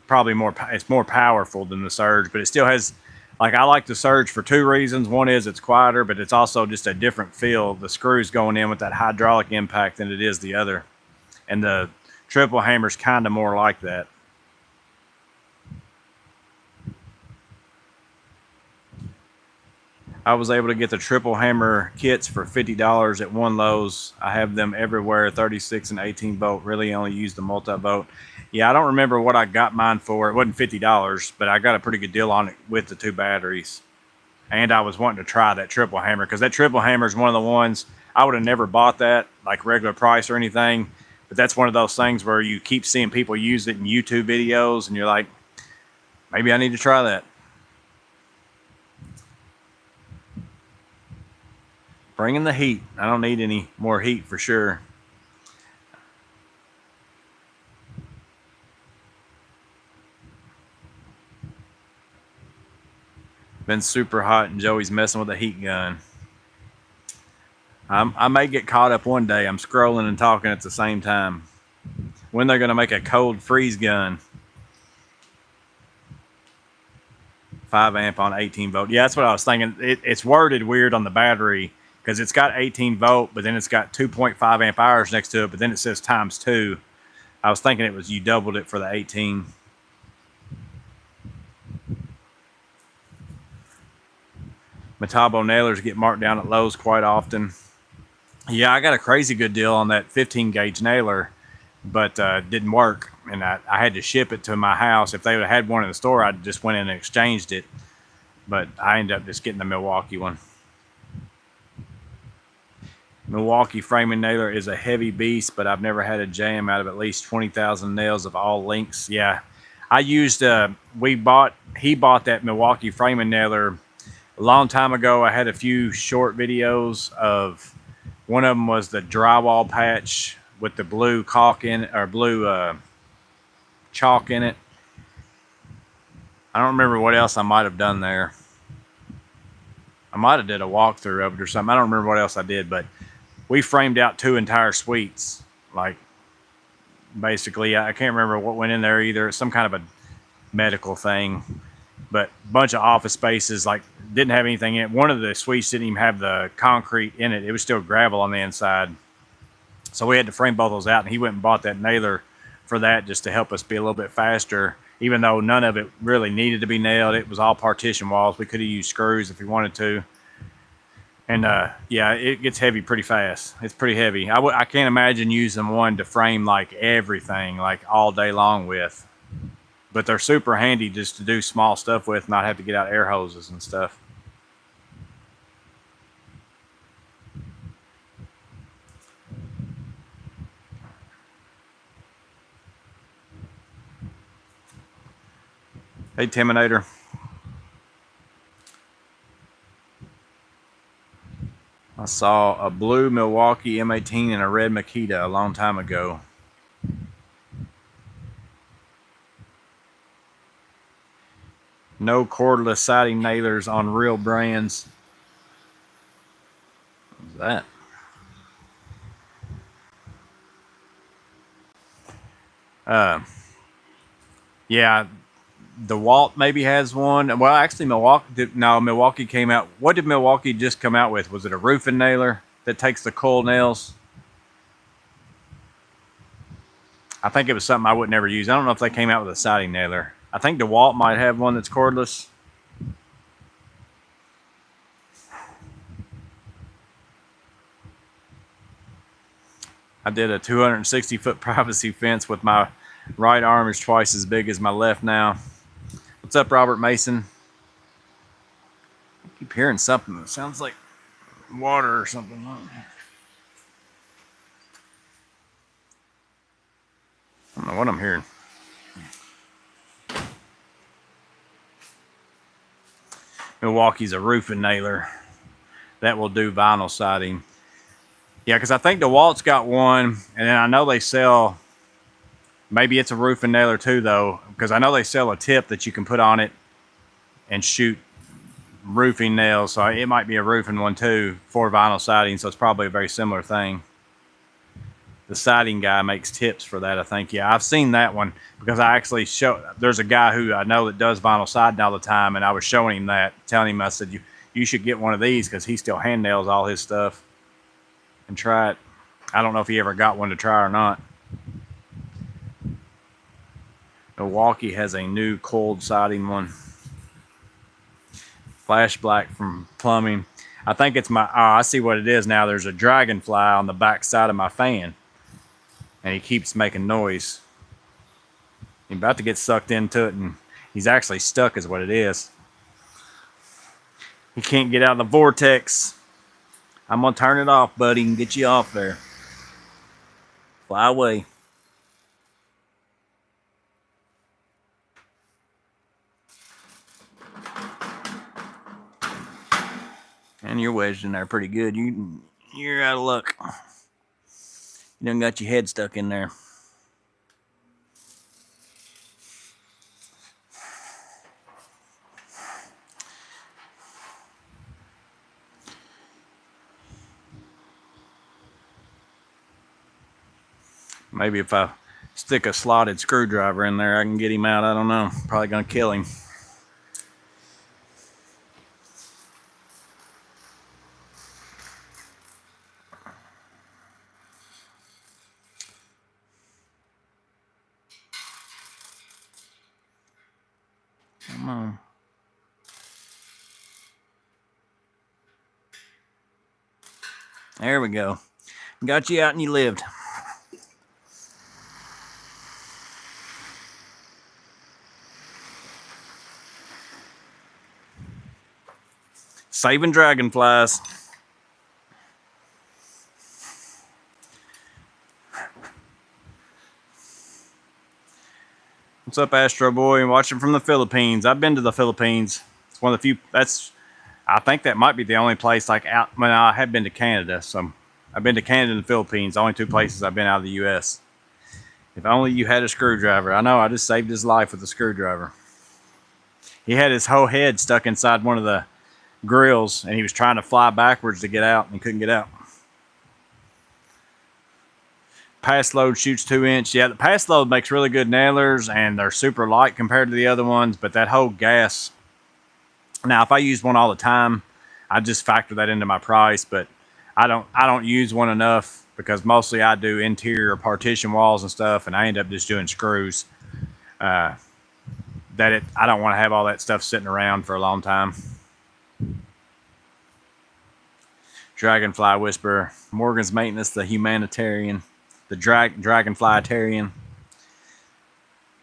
probably more powerful than the Surge, but it still has, like, I like the Surge for two reasons. One is it's quieter, but it's also just a different feel. The screws going in with that hydraulic impact than it is the other. And the triple hammer's kind of more like that. I was able to get the triple hammer kits for $50 at one Lowe's. I have them everywhere, 36 and 18 volt. Really only use the multi-volt. Yeah, I don't remember what I got mine for. It wasn't $50, but I got a pretty good deal on it with the two batteries. And I was wanting to try that triple hammer, because that triple hammer is one of the ones, I would have never bought that, like regular price or anything. But that's one of those things where you keep seeing people use it in YouTube videos, and you're like, maybe I need to try that. Bringing the heat. I don't need any more heat for sure. Been super hot, and Joey's messing with a heat gun. I may get caught up one day. I'm scrolling and talking at the same time. When they're going to make a cold freeze gun. 5 amp on 18 volt. Yeah, that's what I was thinking. It's worded weird on the battery, because it's got 18 volt, but then it's got 2.5 amp hours next to it, but then it says ×2. I was thinking it was you doubled it for the 18. Metabo nailers get marked down at Lowe's quite often. Yeah, I got a crazy good deal on that 15 gauge nailer, but didn't work, and I had to ship it to my house. If they would have had one in the store, I just went in and exchanged it, but I ended up just getting the Milwaukee one. Milwaukee framing nailer is a heavy beast, but I've never had a jam out of at least 20,000 nails of all lengths. Yeah, I used, he bought that Milwaukee framing nailer a long time ago. I had a few short videos of, one of them was the drywall patch with the blue caulk in it, or blue chalk in it. I don't remember what else I might have done there. I might have did a walkthrough of it or something. I don't remember what else I did, but we framed out 2 entire suites. Like, basically, I can't remember what went in there either. Some kind of a medical thing, but a bunch of office spaces, like, didn't have anything in it. One of the suites didn't even have the concrete in it. It was still gravel on the inside. So we had to frame both those out, and he went and bought that nailer for that, just to help us be a little bit faster, even though none of it really needed to be nailed. It was all partition walls. We could have used screws if we wanted to. And yeah, it gets heavy pretty fast. It's pretty heavy. I can't imagine using one to frame like everything, like all day long with. But they're super handy just to do small stuff with, not have to get out air hoses and stuff. Hey, Timinator. I saw a blue Milwaukee M18 and a red Makita a long time ago. No cordless siding nailers on real brands. What's that? Yeah, DeWalt maybe has one. Well, actually, Milwaukee came out. What did Milwaukee just come out with? Was it a roofing nailer that takes the coil nails? I think it was something I would never use. I don't know if they came out with a siding nailer. I think DeWalt might have one that's cordless. I did a 260-foot privacy fence with my right arm is twice as big as my left now. What's up, Robert Mason? I keep hearing something that sounds like water or something. I don't know what I'm hearing. Milwaukee's a roofing nailer that will do vinyl siding. Yeah, because I think DeWalt's got one, and then I know they sell, maybe it's a roofing nailer too, though, because I know they sell a tip that you can put on it and shoot roofing nails. So it might be a roofing one too for vinyl siding. So it's probably a very similar thing. The siding guy makes tips for that, I think. Yeah, I've seen that one because I actually there's a guy who I know that does vinyl siding all the time, and I was showing him that, telling him, I said, you should get one of these because he still hand nails all his stuff and try it. I don't know if he ever got one to try or not. Milwaukee has a new coiled siding one. Flash black from plumbing. I think it's my, I see what it is now. There's a dragonfly on the back side of my fan, and he keeps making noise. He's about to get sucked into it, and he's actually stuck is what it is. He can't get out of the vortex. I'm gonna turn it off, buddy, and get you off there. Fly away. And you're wedged in there pretty good. You're out of luck. You done got your head stuck in there. Maybe if I stick a slotted screwdriver in there, I can get him out. I don't know. Probably gonna kill him. Come on. There we go. Got you out and you lived. Saving dragonflies. What's up, Astro Boy? Watching from the Philippines. I've been to the Philippines. It's one of the few. I think that might be the only place like out. When I have been to Canada, so I've been to Canada and the Philippines. The only two places I've been out of the U.S. If only you had a screwdriver. I know. I just saved his life with a screwdriver. He had his whole head stuck inside one of the grills, and he was trying to fly backwards to get out, and he couldn't get out. Pass load shoots 2-inch. Yeah, the pass load makes really good nailers, and they're super light compared to the other ones, but that whole gas. Now, if I use one all the time, I just factor that into my price, but I don't use one enough because mostly I do interior partition walls and stuff, and I end up just doing screws. I don't want to have all that stuff sitting around for a long time. Dragonfly Whisperer. Morgan's Maintenance, the humanitarian. The Dragonflytarian.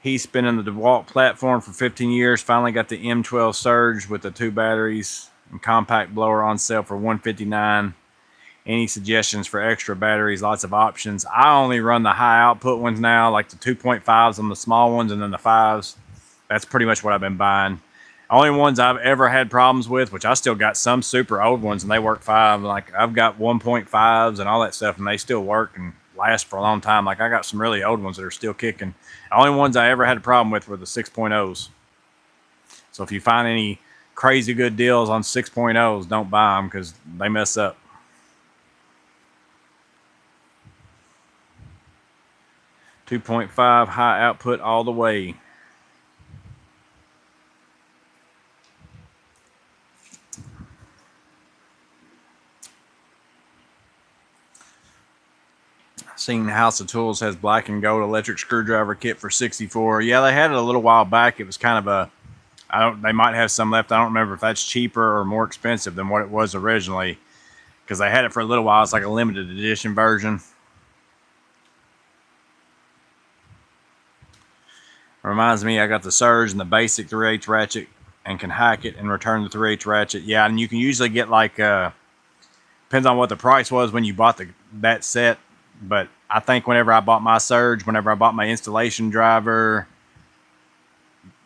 He's been in the DeWalt platform for 15 years. Finally got the M12 Surge with the 2 batteries and compact blower on sale for $159. Any suggestions for extra batteries? Lots of options. I only run the high output ones now, like the 2.5s on the small ones and then the 5s. That's pretty much what I've been buying. Only ones I've ever had problems with, which I still got some super old ones and they work fine. Like I've got 1.5s and all that stuff and they still work and last for a long time. Like I got some really old ones that are still kicking. The only ones I ever had a problem with were the 6.0s. So if you find any crazy good deals on 6.0s, don't buy them because they mess up. .5 high output all the way. Seen House of Tools has black and gold electric screwdriver kit for $64. Yeah, they had it a little while back. It was kind of they might have some left. I don't remember if that's cheaper or more expensive than what it was originally because they had it for a little while. It's like a limited edition version. Reminds me, I got the Surge and the basic 3/8 ratchet and can hack it and return the 3/8 ratchet. Yeah, and you can usually get like, depends on what the price was when you bought that set. But I think whenever I bought my Surge, whenever I bought my installation driver,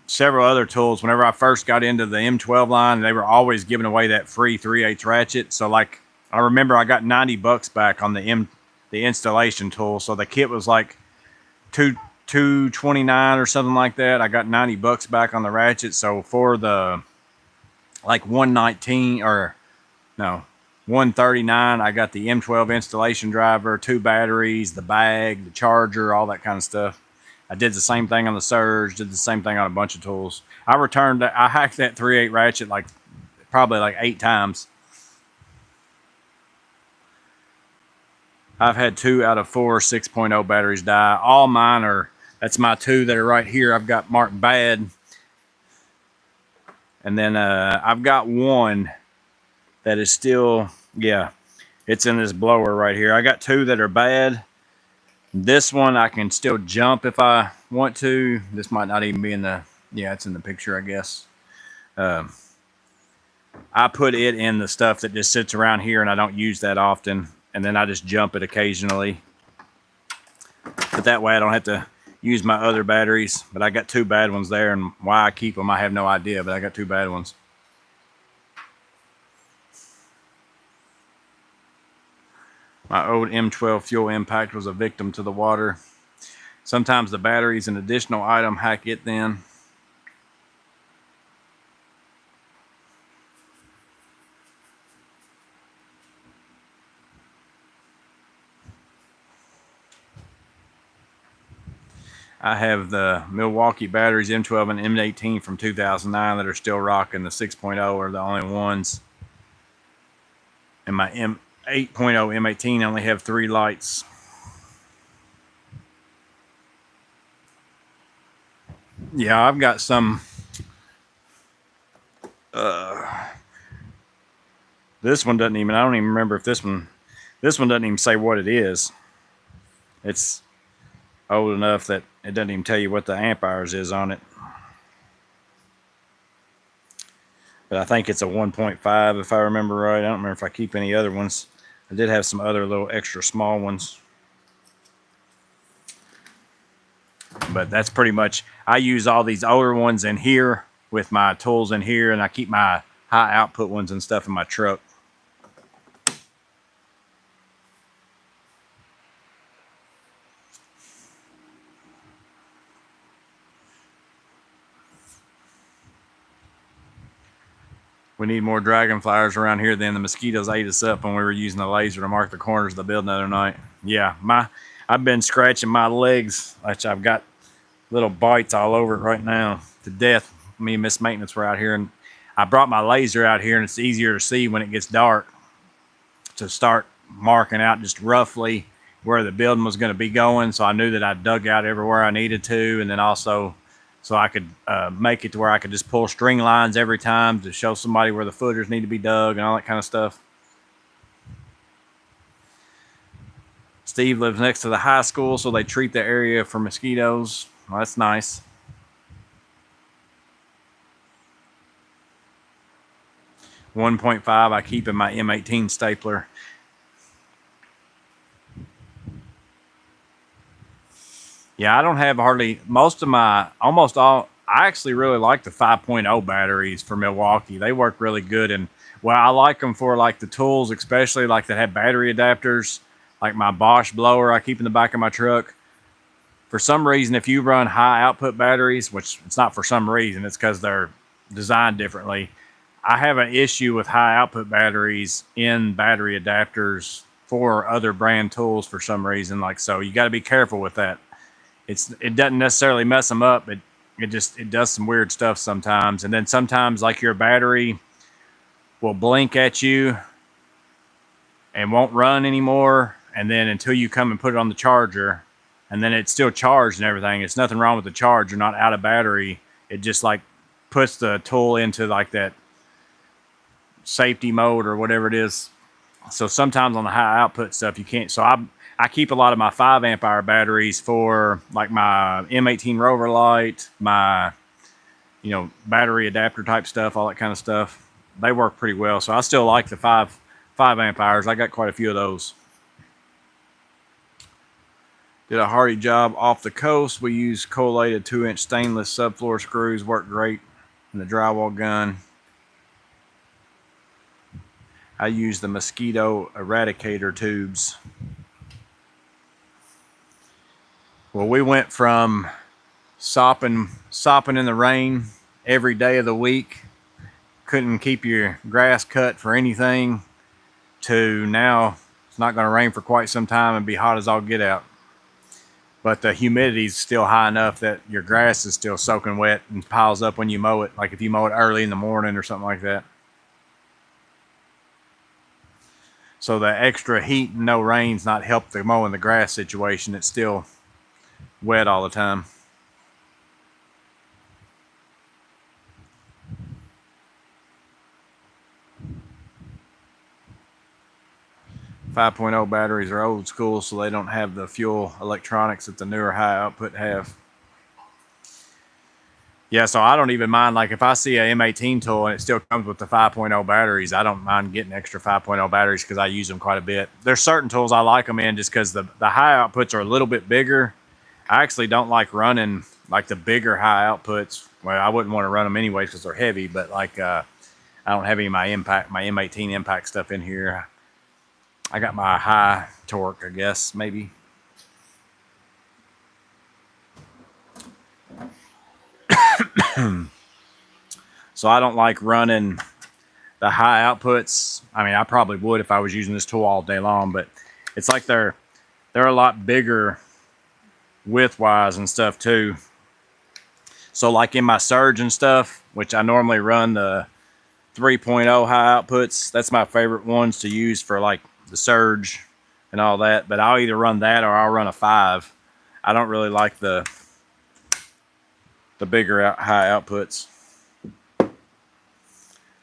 several other tools, whenever I first got into the M12 line, they were always giving away that free 3/8 ratchet. So like, I remember I got $90 back on the installation tool. So the kit was like $229 or something like that. I got $90 back on the ratchet. So for the like $119 or no, $139, I got the M12 installation driver, 2 batteries, the bag, the charger, all that kind of stuff. I did the same thing on the Surge, did the same thing on a bunch of tools. I hacked that 3/8 ratchet like probably like 8 times. I've had 2 out of 4 6.0 batteries die. All mine are, that's my 2 that are right here. I've got marked bad. And then I've got 1 that is still, yeah, it's in this blower right here. I got 2 that are bad. This one I can still jump if I want to. This might not even be in the, yeah, it's in the picture, I guess. I put it in the stuff that just sits around here and I don't use that often. And then I just jump it occasionally. But that way I don't have to use my other batteries. But I got 2 bad ones there, and why I keep them I have no idea, but I got 2 bad ones. My old M12 fuel impact was a victim to the water. Sometimes the battery's an additional item, hack it then. I have the Milwaukee batteries, M12 and M18 from 2009 that are still rocking. The 6.0 are the only ones. And my M8.0 M18 only have 3 lights. Yeah, I've got some. This one doesn't even, I don't even remember if this one doesn't even say what it is. It's old enough that it doesn't even tell you what the amp hours is on it. But I think it's a 1.5 if I remember right. I don't remember if I keep any other ones. I did have some other little extra small ones. But But that's pretty much, I use all these older ones in here with my tools in here, and I keep my high output ones and stuff in my truck. We need more dragonflies around here. Then the mosquitoes ate us up when we were using the laser to mark the corners of the building the other night. Yeah, I've been scratching my legs. Actually, I've got little bites all over it right now to death. Me and Miss Maintenance were out here, and I brought my laser out here, and it's easier to see when it gets dark to start marking out just roughly where the building was going to be going. So I knew that I dug out everywhere I needed to, and then also so I could make it to where I could just pull string lines every time to show somebody where the footers need to be dug and all that kind of stuff. Steve lives next to the high school, so they treat the area for mosquitoes. Well, that's nice. .5 I keep in my M18 stapler. Yeah, I don't have hardly, almost all, I actually really like the 5.0 batteries for Milwaukee. They work really good, and well, I like them for like the tools, especially like that have battery adapters, like my Bosch blower I keep in the back of my truck. For some reason, if you run high output batteries, which it's not for some reason, it's because they're designed differently. I have an issue with high output batteries in battery adapters for other brand tools for some reason. Like, so you got to be careful with that. It doesn't necessarily mess them up. It does some weird stuff sometimes. And then sometimes like your battery will blink at you and won't run anymore. And then until you come and put it on the charger, and then it's still charged and everything. It's nothing wrong with the charge. You're not out of battery. It just like puts the tool into like that safety mode or whatever it is. So sometimes on the high output stuff you can't. So I keep a lot of my 5 amp hour batteries for like my M18 Rover light, my battery adapter type stuff, all that kind of stuff. They work pretty well. So I still like the 5 amp hours. I got quite a few of those. Did a hardy job off the coast. We used collated 2-inch stainless subfloor screws. Worked great in the drywall gun. I used the mosquito eradicator tubes. Well, we went from sopping in the rain every day of the week, couldn't keep your grass cut for anything, to now it's not going to rain for quite some time and be hot as all get out. But the humidity is still high enough that your grass is still soaking wet and piles up when you mow it, like if you mow it early in the morning or something like that. So the extra heat and no rain's not helped the mowing the grass situation. It's still wet all the time. .5 batteries are old school, so they don't have the fuel electronics that the newer high output have. Yeah, so I don't even mind, like if I see a M18 tool and it still comes with the 5.0 batteries, I don't mind getting extra 5.0 batteries because I use them quite a bit. There's certain tools I like them in just because the high outputs are a little bit bigger. I actually don't like running like the bigger high outputs. Well, I wouldn't want to run them anyway because they're heavy, but like I don't have any of my M18 impact stuff in here. I got my high torque, I guess, maybe. So I don't like running the high outputs. I mean, I probably would if I was using this tool all day long, but it's like they're a lot bigger width-wise and stuff too. So like in my surge and stuff, which I normally run the 3.0 high outputs, that's my favorite ones to use for like the surge and all that. But I'll either run that or I'll run a 5. I don't really like the bigger high outputs.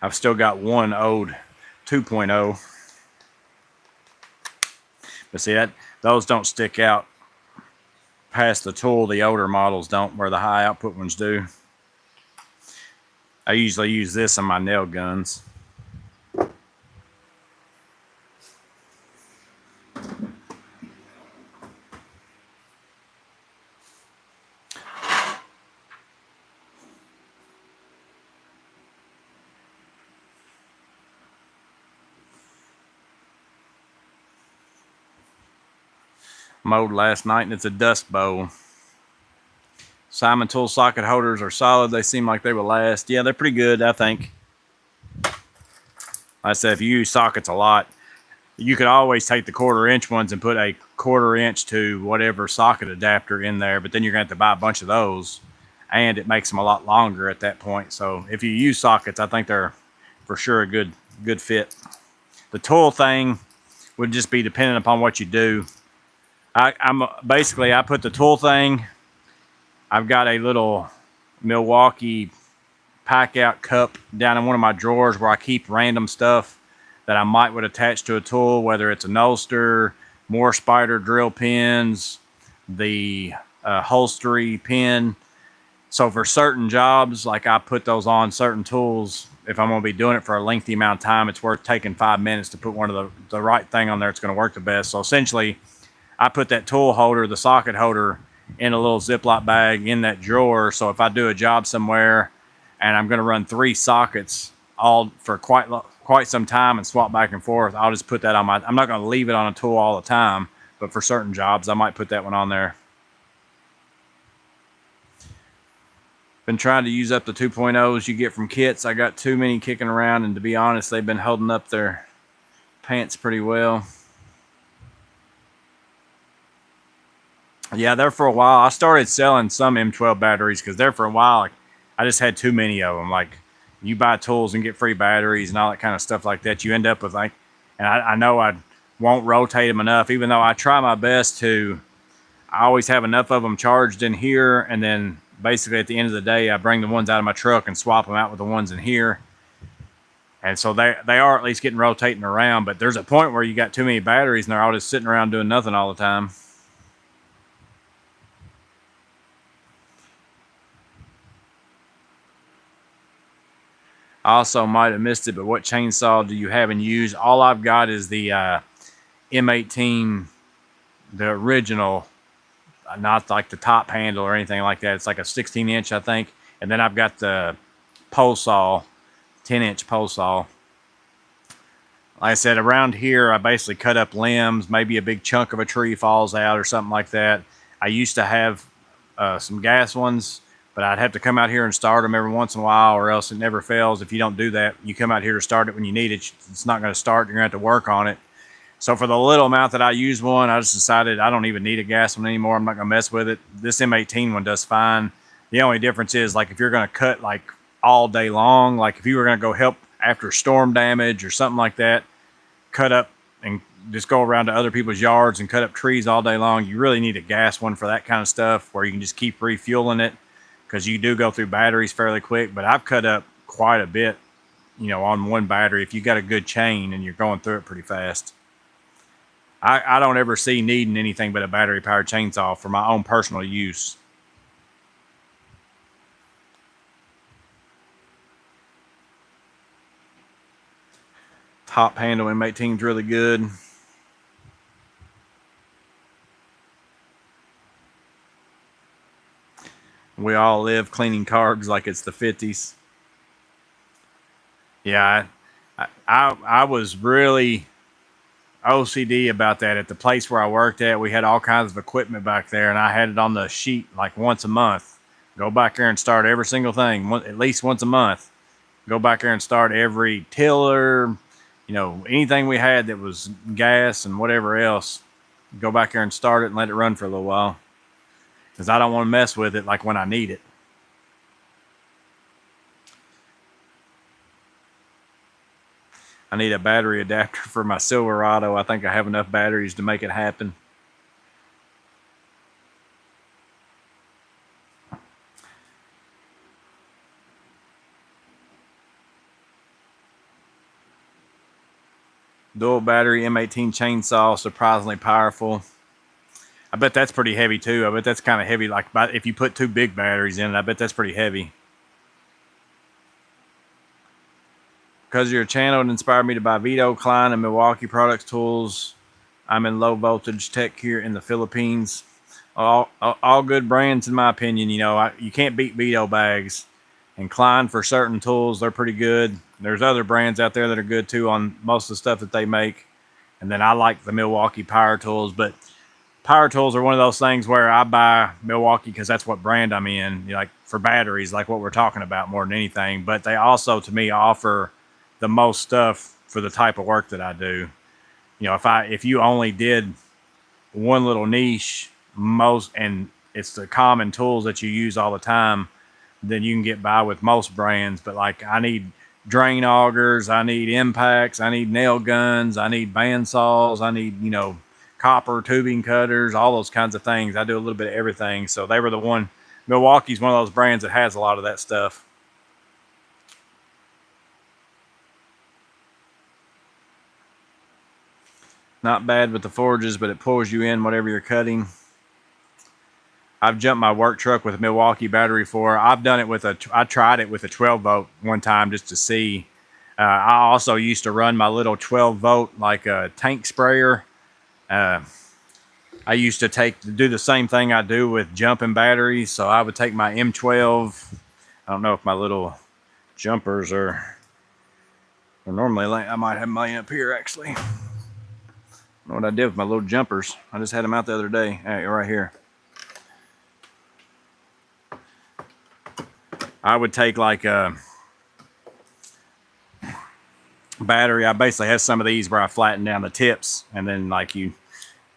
I've still got one old 2.0. But see, those don't stick out past the tool. The older models don't, where the high output ones do. I usually use this on my nail guns. Mowed last night and it's a dust bowl. Simon tool socket holders are solid. They seem like they will last. Yeah, they're pretty good, I think. Like I said, if you use sockets a lot, you could always take the 1/4 inch ones and put a 1/4 inch to whatever socket adapter in there, but then you're going to have to buy a bunch of those, and it makes them a lot longer at that point. So if you use sockets, I think they're for sure a good fit. The tool thing would just be dependent upon what you do. I put the tool thing. I've got a little Milwaukee pack out cup down in one of my drawers where I keep random stuff that I would attach to a tool, whether it's a Noster, more spider drill pins, the holstery pin. So for certain jobs, like I put those on certain tools. If I'm going to be doing it for a lengthy amount of time, it's worth taking 5 minutes to put one of the right thing on there. It's going to work the best. So essentially, I put that tool holder, the socket holder, in a little Ziploc bag in that drawer. So if I do a job somewhere and I'm going to run 3 sockets all for quite some time and swap back and forth, I'll just put that on I'm not going to leave it on a tool all the time, but for certain jobs, I might put that one on there. Been trying to use up the 2.0s you get from kits. I got too many kicking around, and to be honest, they've been holding up their pants pretty well. Yeah, there for a while. I started selling some M12 batteries because there for a while, I just had too many of them. Like, you buy tools and get free batteries and all that kind of stuff like that. You end up with and I know I won't rotate them enough, even though I try my best to. I always have enough of them charged in here, and then basically at the end of the day, I bring the ones out of my truck and swap them out with the ones in here. And so they are at least getting rotating around, but there's a point where you got too many batteries and they're all just sitting around doing nothing all the time. I also might have missed it, but what chainsaw do you have in use? All I've got is the M18, the original, not like the top handle or anything like that. It's like a 16-inch, I think. And then I've got the pole saw, 10-inch pole saw. Like I said, around here, I basically cut up limbs. Maybe a big chunk of a tree falls out or something like that. I used to have some gas ones, but I'd have to come out here and start them every once in a while, or else it never fails. If you don't do that, you come out here to start it when you need it, it's not going to start. You're going to have to work on it. So for the little amount that I use one, I just decided I don't even need a gas one anymore. I'm not going to mess with it. This M18 one does fine. The only difference is, like, if you're going to cut like all day long, like if you were going to go help after storm damage or something like that, cut up and just go around to other people's yards and cut up trees all day long, you really need a gas one for that kind of stuff, where you can just keep refueling it, because you do go through batteries fairly quick. But I've cut up quite a bit, on one battery if you got a good chain and you're going through it pretty fast. I don't ever see needing anything but a battery-powered chainsaw for my own personal use. Top handle M18 is really good. We all live cleaning carbs like it's the 50s. Yeah, I was really OCD about that at the place where I worked at. We had all kinds of equipment back there, and I had it on the sheet like once a month. Go back there and start every single thing, at least once a month. Go back there and start every tiller, anything we had that was gas and whatever else. Go back there and start it and let it run for a little while, because I don't want to mess with it like when I need it. I need a battery adapter for my Silverado. I think I have enough batteries to make it happen. Dual battery M18 chainsaw, surprisingly powerful. I bet that's pretty heavy too. I bet that's kind of heavy. Like, if you put 2 big batteries in it, I bet that's pretty heavy. Because of your channel, it inspired me to buy Vito, Klein, and Milwaukee Products tools. I'm in low voltage tech here in the Philippines. All good brands in my opinion. You can't beat Vito bags. And Klein, for certain tools, they're pretty good. There's other brands out there that are good too on most of the stuff that they make. And then I like the Milwaukee power tools. But power tools are one of those things where I buy Milwaukee because that's what brand I'm in, you know, like for batteries, like what we're talking about more than anything. But they also, to me, offer the most stuff for the type of work that I do. You know, if you only did one little niche, and it's the common tools that you use all the time, then you can get by with most brands. But like, I need drain augers, I need impacts, I need nail guns, I need bandsaws, I need, you know, copper tubing cutters, all those kinds of things. I do a little bit of everything. So they were the one. Milwaukee's one of those brands that has a lot of that stuff. Not bad with the forges, but it pulls you in whatever you're cutting. I've jumped my work truck with a Milwaukee battery for. I've done it with I tried it with a 12 volt one time just to see. I also used to run my little 12 volt like a tank sprayer. I used to do the same thing I do with jumping batteries. So I would take my M12. I don't know if my little jumpers are normally, I might have mine up here actually. I don't know what I did with my little jumpers. I just had them out the other day. Hey, right here. I would take like a battery. I basically have some of these where I flatten down the tips and then like you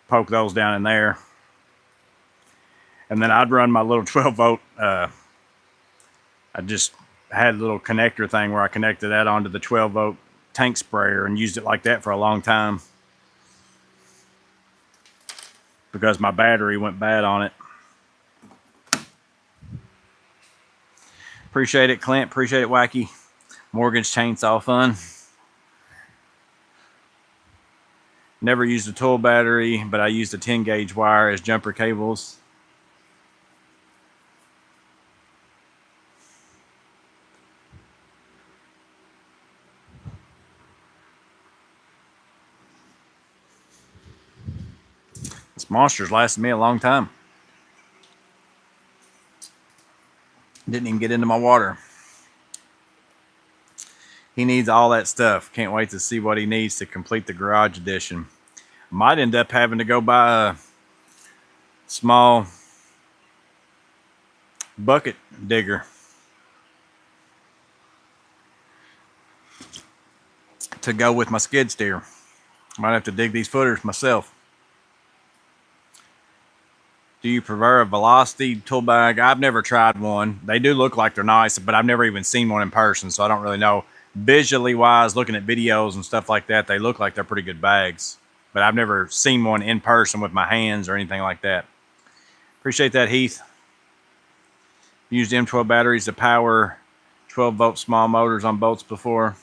poke those down in there. And then I'd run my little 12 volt. I just had a little connector thing where I connected that onto the 12 volt tank sprayer and used it like that for a long time because my battery went bad on it. Appreciate it, Clint. Appreciate it, Wacky. Mortgage chainsaw fun. Never used a tool battery, but I used a 10 gauge wire as jumper cables. This monster's lasted me a long time. Didn't even get into my water. He needs all that stuff. Can't wait to see what he needs to complete the garage edition. Might end up having to go buy a small bucket digger to go with my skid steer. Might have to dig these footers myself. Do you prefer a Velocity tool bag? I've never tried one. They do look like they're nice, but I've never even seen one in person, so I don't really know. Visually wise, looking at videos and stuff like that, they look like they're pretty good bags. But I've never seen one in person with my hands or anything like that. Appreciate that, Heath. Used M12 batteries to power 12 volt small motors on boats before.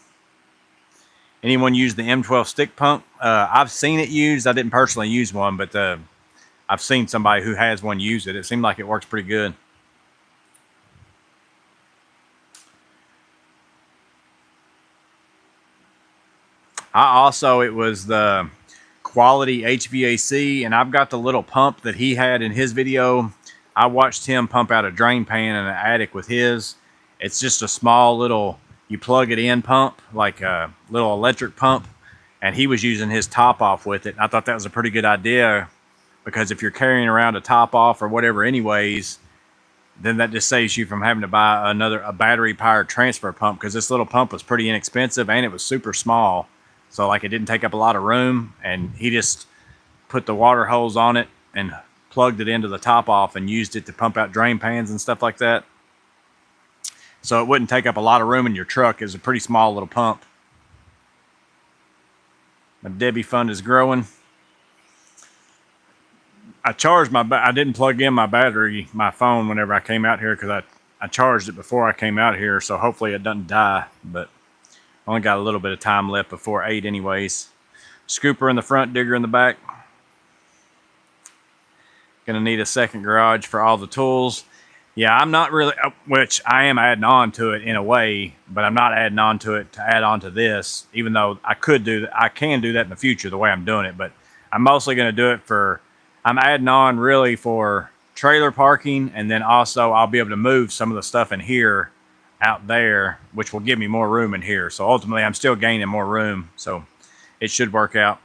Anyone use the M12 stick pump? I've seen it used. I didn't personally use one, but I've seen somebody who has one use it. It seemed like it works pretty good. It was the Quality HVAC, and I've got the little pump that he had in his video. I watched him pump out a drain pan in an attic with his. It's just a small little, you plug it in pump, like a little electric pump, and he was using his top off with it. I thought that was a pretty good idea because if you're carrying around a top off or whatever anyways, then that just saves you from having to buy a battery powered transfer pump, because this little pump was pretty inexpensive and it was super small. So like it didn't take up a lot of room, and he just put the water hose on it and plugged it into the top off and used it to pump out drain pans and stuff like that. So it wouldn't take up a lot of room in your truck. It was a pretty small little pump. My Debbie fund is growing. I didn't plug in my battery, my phone, whenever I came out here, because I charged it before I came out here, so hopefully it doesn't die, but only got a little bit of time left before 8 anyways. Scooper in the front, digger in the back. Gonna need a second garage for all the tools. Yeah, I'm not really, which I am adding on to it in a way, but I'm not adding on to it to add on to this, even though I can do that in the future the way I'm doing it, but I'm mostly gonna do it I'm adding on really for trailer parking, and then also I'll be able to move some of the stuff in here out there, which will give me more room in here. So ultimately I'm still gaining more room, so it should work out.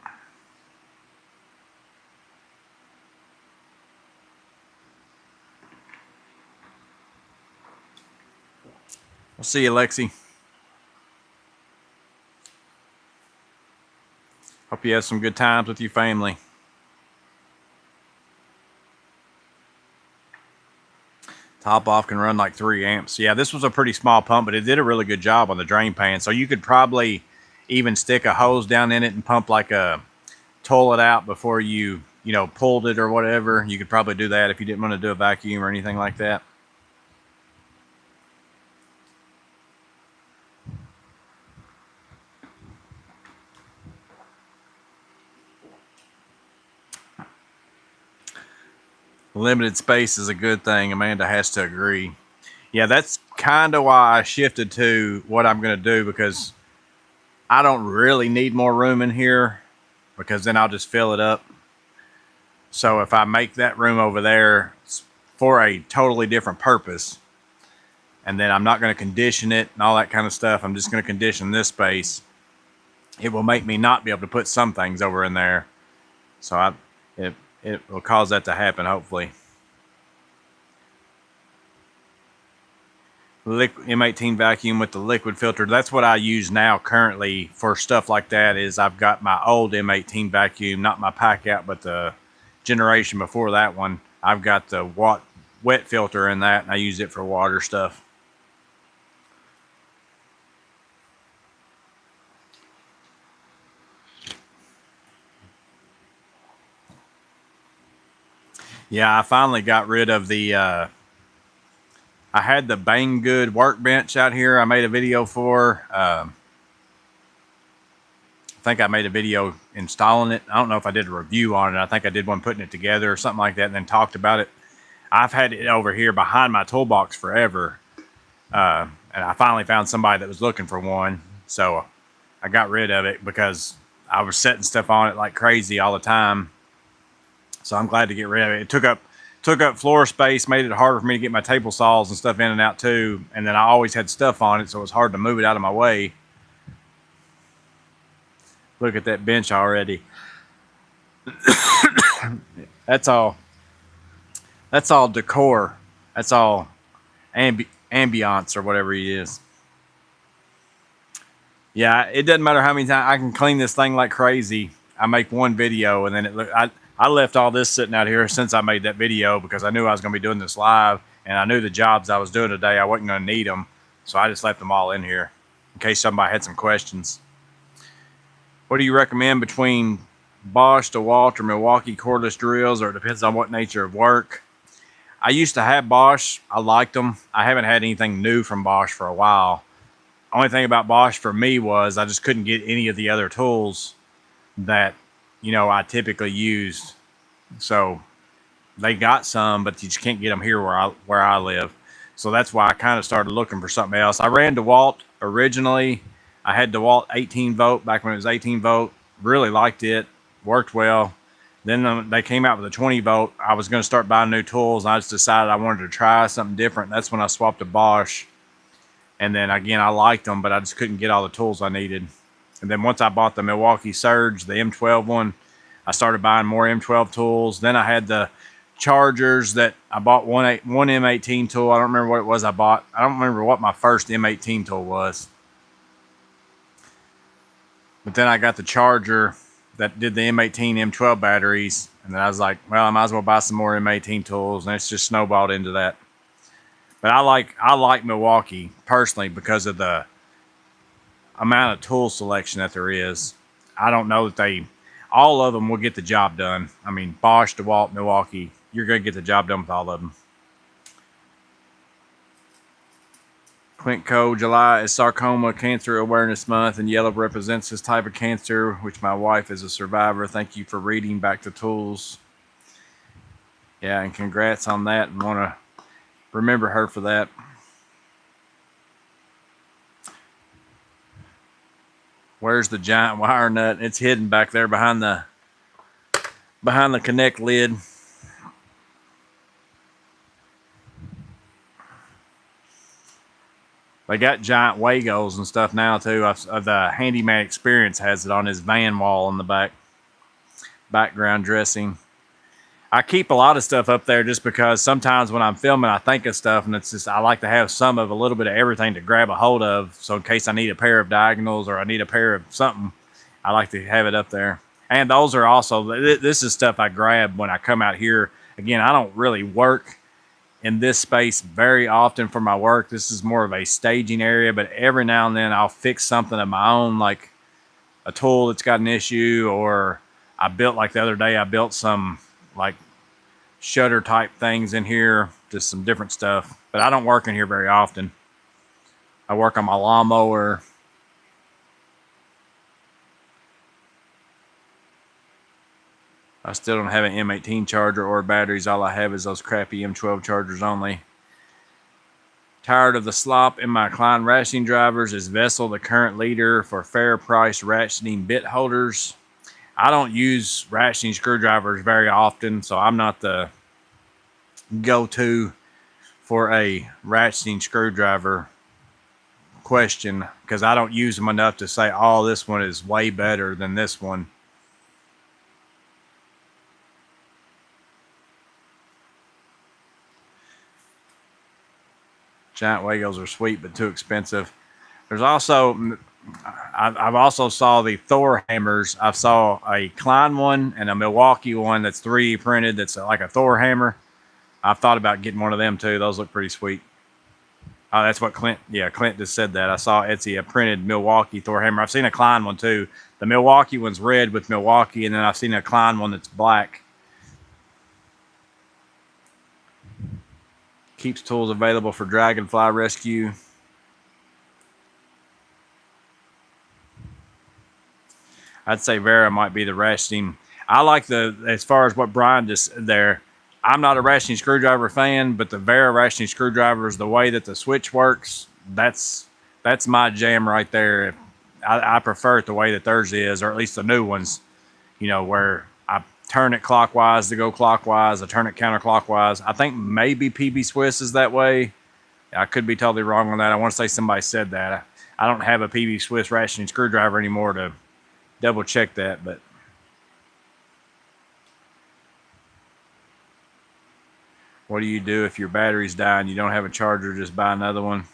We'll see you, Lexi. Hope you have some good times with your family. Top off can run like 3 amps. Yeah, this was a pretty small pump, but it did a really good job on the drain pan. So you could probably even stick a hose down in it and pump like a toilet out before you pulled it or whatever. You could probably do that if you didn't want to do a vacuum or anything like that. Limited space is a good thing. Amanda has to agree. Yeah, that's kind of why I shifted to what I'm going to do, because I don't really need more room in here, because then I'll just fill it up. So if I make that room over there for a totally different purpose, and then I'm not going to condition it and all that kind of stuff, I'm just going to condition this space, it will make me not be able to put some things over in there. So it will cause that to happen, hopefully. M18 vacuum with the liquid filter. That's what I use now currently for stuff like that. Is I've got my old M18 vacuum, not my pack out, but the generation before that one. I've got the wet filter in that, and I use it for water stuff. Yeah, I finally got rid of the I had the Banggood workbench out here I made a video for. I think I made a video installing it. I don't know if I did a review on it. I think I did one putting it together or something like that, and then talked about it. I've had it over here behind my toolbox forever. And I finally found somebody that was looking for one. So I got rid of it because I was setting stuff on it like crazy all the time. So I'm glad to get rid of it. It took up floor space, made it harder for me to get my table saws and stuff in and out too. And then I always had stuff on it, so it was hard to move it out of my way. Look at that bench already. That's all decor. That's all ambiance or whatever it is. Yeah, it doesn't matter how many times I can clean this thing like crazy. I make one video and then I left all this sitting out here since I made that video, because I knew I was going to be doing this live, and I knew the jobs I was doing today, I wasn't going to need them. So I just left them all in here in case somebody had some questions. What do you recommend between Bosch, DeWalt, or Milwaukee cordless drills, or it depends on what nature of work? I used to have Bosch. I liked them. I haven't had anything new from Bosch for a while. Only thing about Bosch for me was I just couldn't get any of the other tools that I typically used. So they got some, but you just can't get them here where I live. So that's why I kind of started looking for something else. I ran DeWalt originally. I had DeWalt 18 volt back when it was 18 volt. Really liked it. Worked well. Then they came out with a 20 volt. I was going to start buying new tools, and I just decided I wanted to try something different. That's when I swapped to Bosch. And then again, I liked them, but I just couldn't get all the tools I needed. And then once I bought the Milwaukee Surge, the M12 one, I started buying more M12 tools. Then I had the chargers that I bought one M18 tool. I don't remember what it was I bought. I don't remember what my first M18 tool was. But then I got the charger that did the M18, M12 batteries. And then I was like, well, I might as well buy some more M18 tools. And it's just snowballed into that. But I like Milwaukee personally because of the amount of tool selection that there is. I don't know that all of them will get the job done. I mean, Bosch, DeWalt, Milwaukee, you're going to get the job done with all of them. Clint Cole, July is Sarcoma Cancer Awareness Month, and yellow represents this type of cancer, which my wife is a survivor. Thank you for reading Back to Tools. Yeah, and congrats on that, and want to remember her for that. Where's the giant wire nut? It's hidden back there behind the connect lid. They got giant Wagos and stuff now too. The Handyman Experience has it on his van wall in the background dressing. I keep a lot of stuff up there just because sometimes when I'm filming, I think of stuff, and it's just I like to have some of a little bit of everything to grab a hold of. So in case I need a pair of diagonals or I need a pair of something, I like to have it up there. And those are also, this is stuff I grab when I come out here. Again, I don't really work in this space very often for my work. This is more of a staging area, but every now and then I'll fix something of my own, like a tool that's got an issue, or I built, like the other day, I built some like shutter type things in here, just some different stuff. But I don't work in here very often. I work on my lawnmower. I still don't have an M18 charger or batteries. All I have is those crappy M12 chargers only. Tired of the slop in my Klein ratcheting drivers. Is Vessel the current leader for fair price ratcheting bit holders? I don't use ratcheting screwdrivers very often, so I'm not the go-to for a ratcheting screwdriver question, because I don't use them enough to say, oh, this one is way better than this one. Giant Wagos are sweet but too expensive. There's also, I've also saw the Thor hammers. I saw a Klein one and a Milwaukee one that's 3D printed. That's like a Thor hammer. I've thought about getting one of them too. Those look pretty sweet. Oh, that's what Clint. Yeah, Clint just said that. I saw Etsy a printed Milwaukee Thor hammer. I've seen a Klein one too. The Milwaukee one's red with Milwaukee, and then I've seen a Klein one that's black. Keeps tools available for dragonfly rescue. I'd say Vera might be the ratcheting. I like as far as what Brian just said there, I'm not a ratcheting screwdriver fan, but the Vera ratcheting screwdrivers, the way that the switch works, that's my jam right there. I prefer it the way that theirs is, or at least the new ones, you know, where I turn it clockwise to go clockwise, I turn it counterclockwise. I think maybe PB Swiss is that way. I could be totally wrong on that. I want to say somebody said that. I don't have a PB Swiss ratcheting screwdriver anymore to double check that, but what do you do if your battery's dying, you don't have a charger, just buy another one?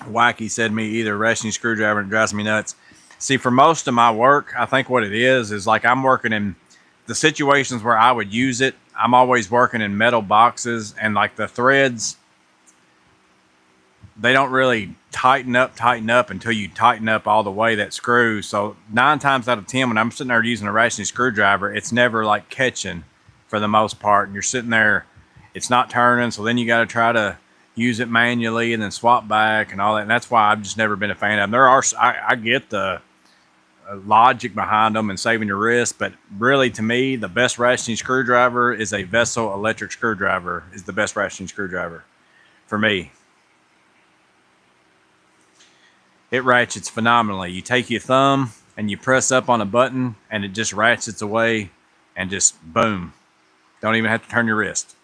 Wacky said me either. Ratcheting screwdriver, and it drives me nuts. See, for most of my work, I think what it is like I'm working in the situations where I would use it. I'm always working in metal boxes, and like the threads, they don't really tighten up until you tighten up all the way that screw. So 9 times out of 10, when I'm sitting there using a ratcheting screwdriver, it's never like catching for the most part. And you're sitting there, it's not turning. So then you got to try to use it manually and then swap back and all that. And that's why I've just never been a fan of them. I get the logic behind them and saving your wrist, but really to me, the best ratcheting screwdriver is a Vessel electric screwdriver is the best ratcheting screwdriver for me. It ratchets phenomenally. You take your thumb and you press up on a button and it just ratchets away and just boom. Don't even have to turn your wrist.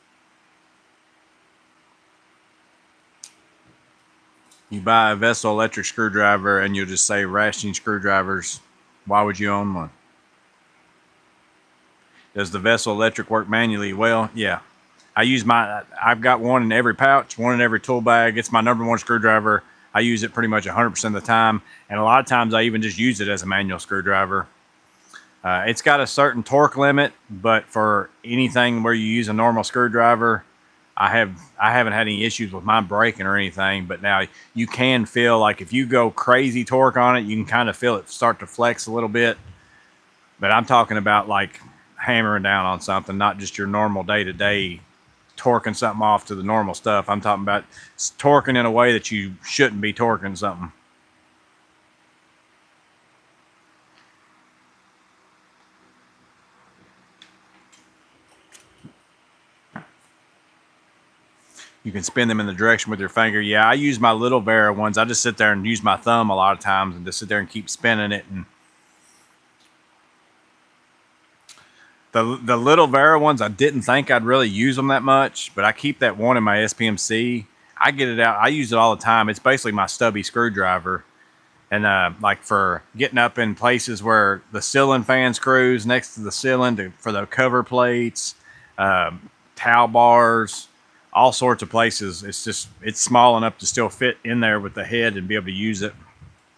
You buy a Vessel electric screwdriver and you'll just say ratcheting screwdrivers. Why would you own one? Does the Vessel electric work manually? Well, yeah. I've got one in every pouch, one in every tool bag. It's my #1 screwdriver. I use it pretty much 100% of the time. And a lot of times I even just use it as a manual screwdriver. It's got a certain torque limit, but for anything where you use a normal screwdriver, I haven't had any issues with mine breaking or anything. But now you can feel like if you go crazy torque on it, you can kind of feel it start to flex a little bit. But I'm talking about like hammering down on something, not just your normal day-to-day torquing something off to the normal stuff. I'm talking about torquing in a way that you shouldn't be torquing something. You can spin them in the direction with your finger. Yeah, I use my little Vera ones. I just sit there and use my thumb a lot of times and just sit there and keep spinning it. And the little Vera ones, I didn't think I'd really use them that much, but I keep that one in my SPMC. I get it out. I use it all the time. It's basically my stubby screwdriver. And like for getting up in places where the ceiling fan screws next to the ceiling for the cover plates, towel bars, all sorts of places. It's small enough to still fit in there with the head and be able to use it.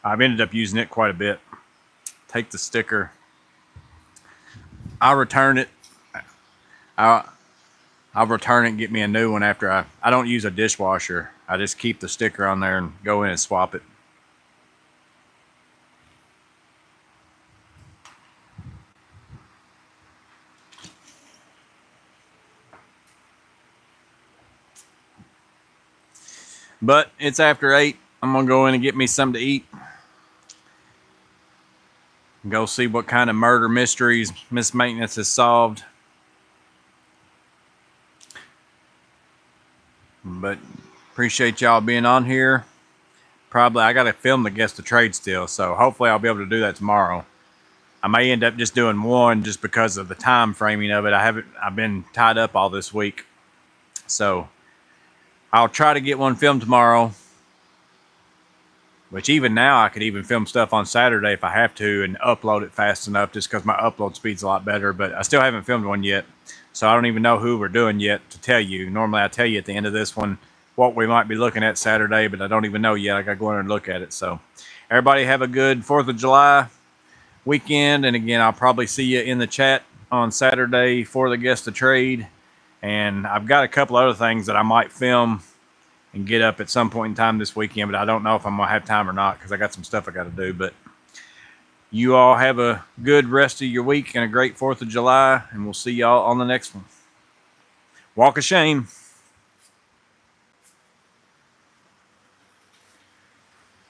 I've ended up using it quite a bit. Take the sticker. I'll return it. I'll return it and get me a new one after I don't use a dishwasher. I just keep the sticker on there and go in and swap it. But it's after 8. I'm going to go in and get me something to eat. Go see what kind of murder mysteries Miss Maintenance has solved. But appreciate y'all being on here. Probably I got to film the guest of trade still, so hopefully I'll be able to do that tomorrow. I may end up just doing one just because of the time framing of it. I've been tied up all this week. So I'll try to get one filmed tomorrow. Which even now I could even film stuff on Saturday if I have to and upload it fast enough just because my upload speed's a lot better. But I still haven't filmed one yet. So I don't even know who we're doing yet to tell you. Normally I tell you at the end of this one what we might be looking at Saturday, but I don't even know yet. I got to go in and look at it. So everybody have a good 4th of July weekend. And again, I'll probably see you in the chat on Saturday for the guest of trade. And I've got a couple other things that I might film and get up at some point in time this weekend, but I don't know if I'm going to have time or not because I got some stuff I got to do. But you all have a good rest of your week and a great 4th of July, and we'll see y'all on the next one. Walk of shame.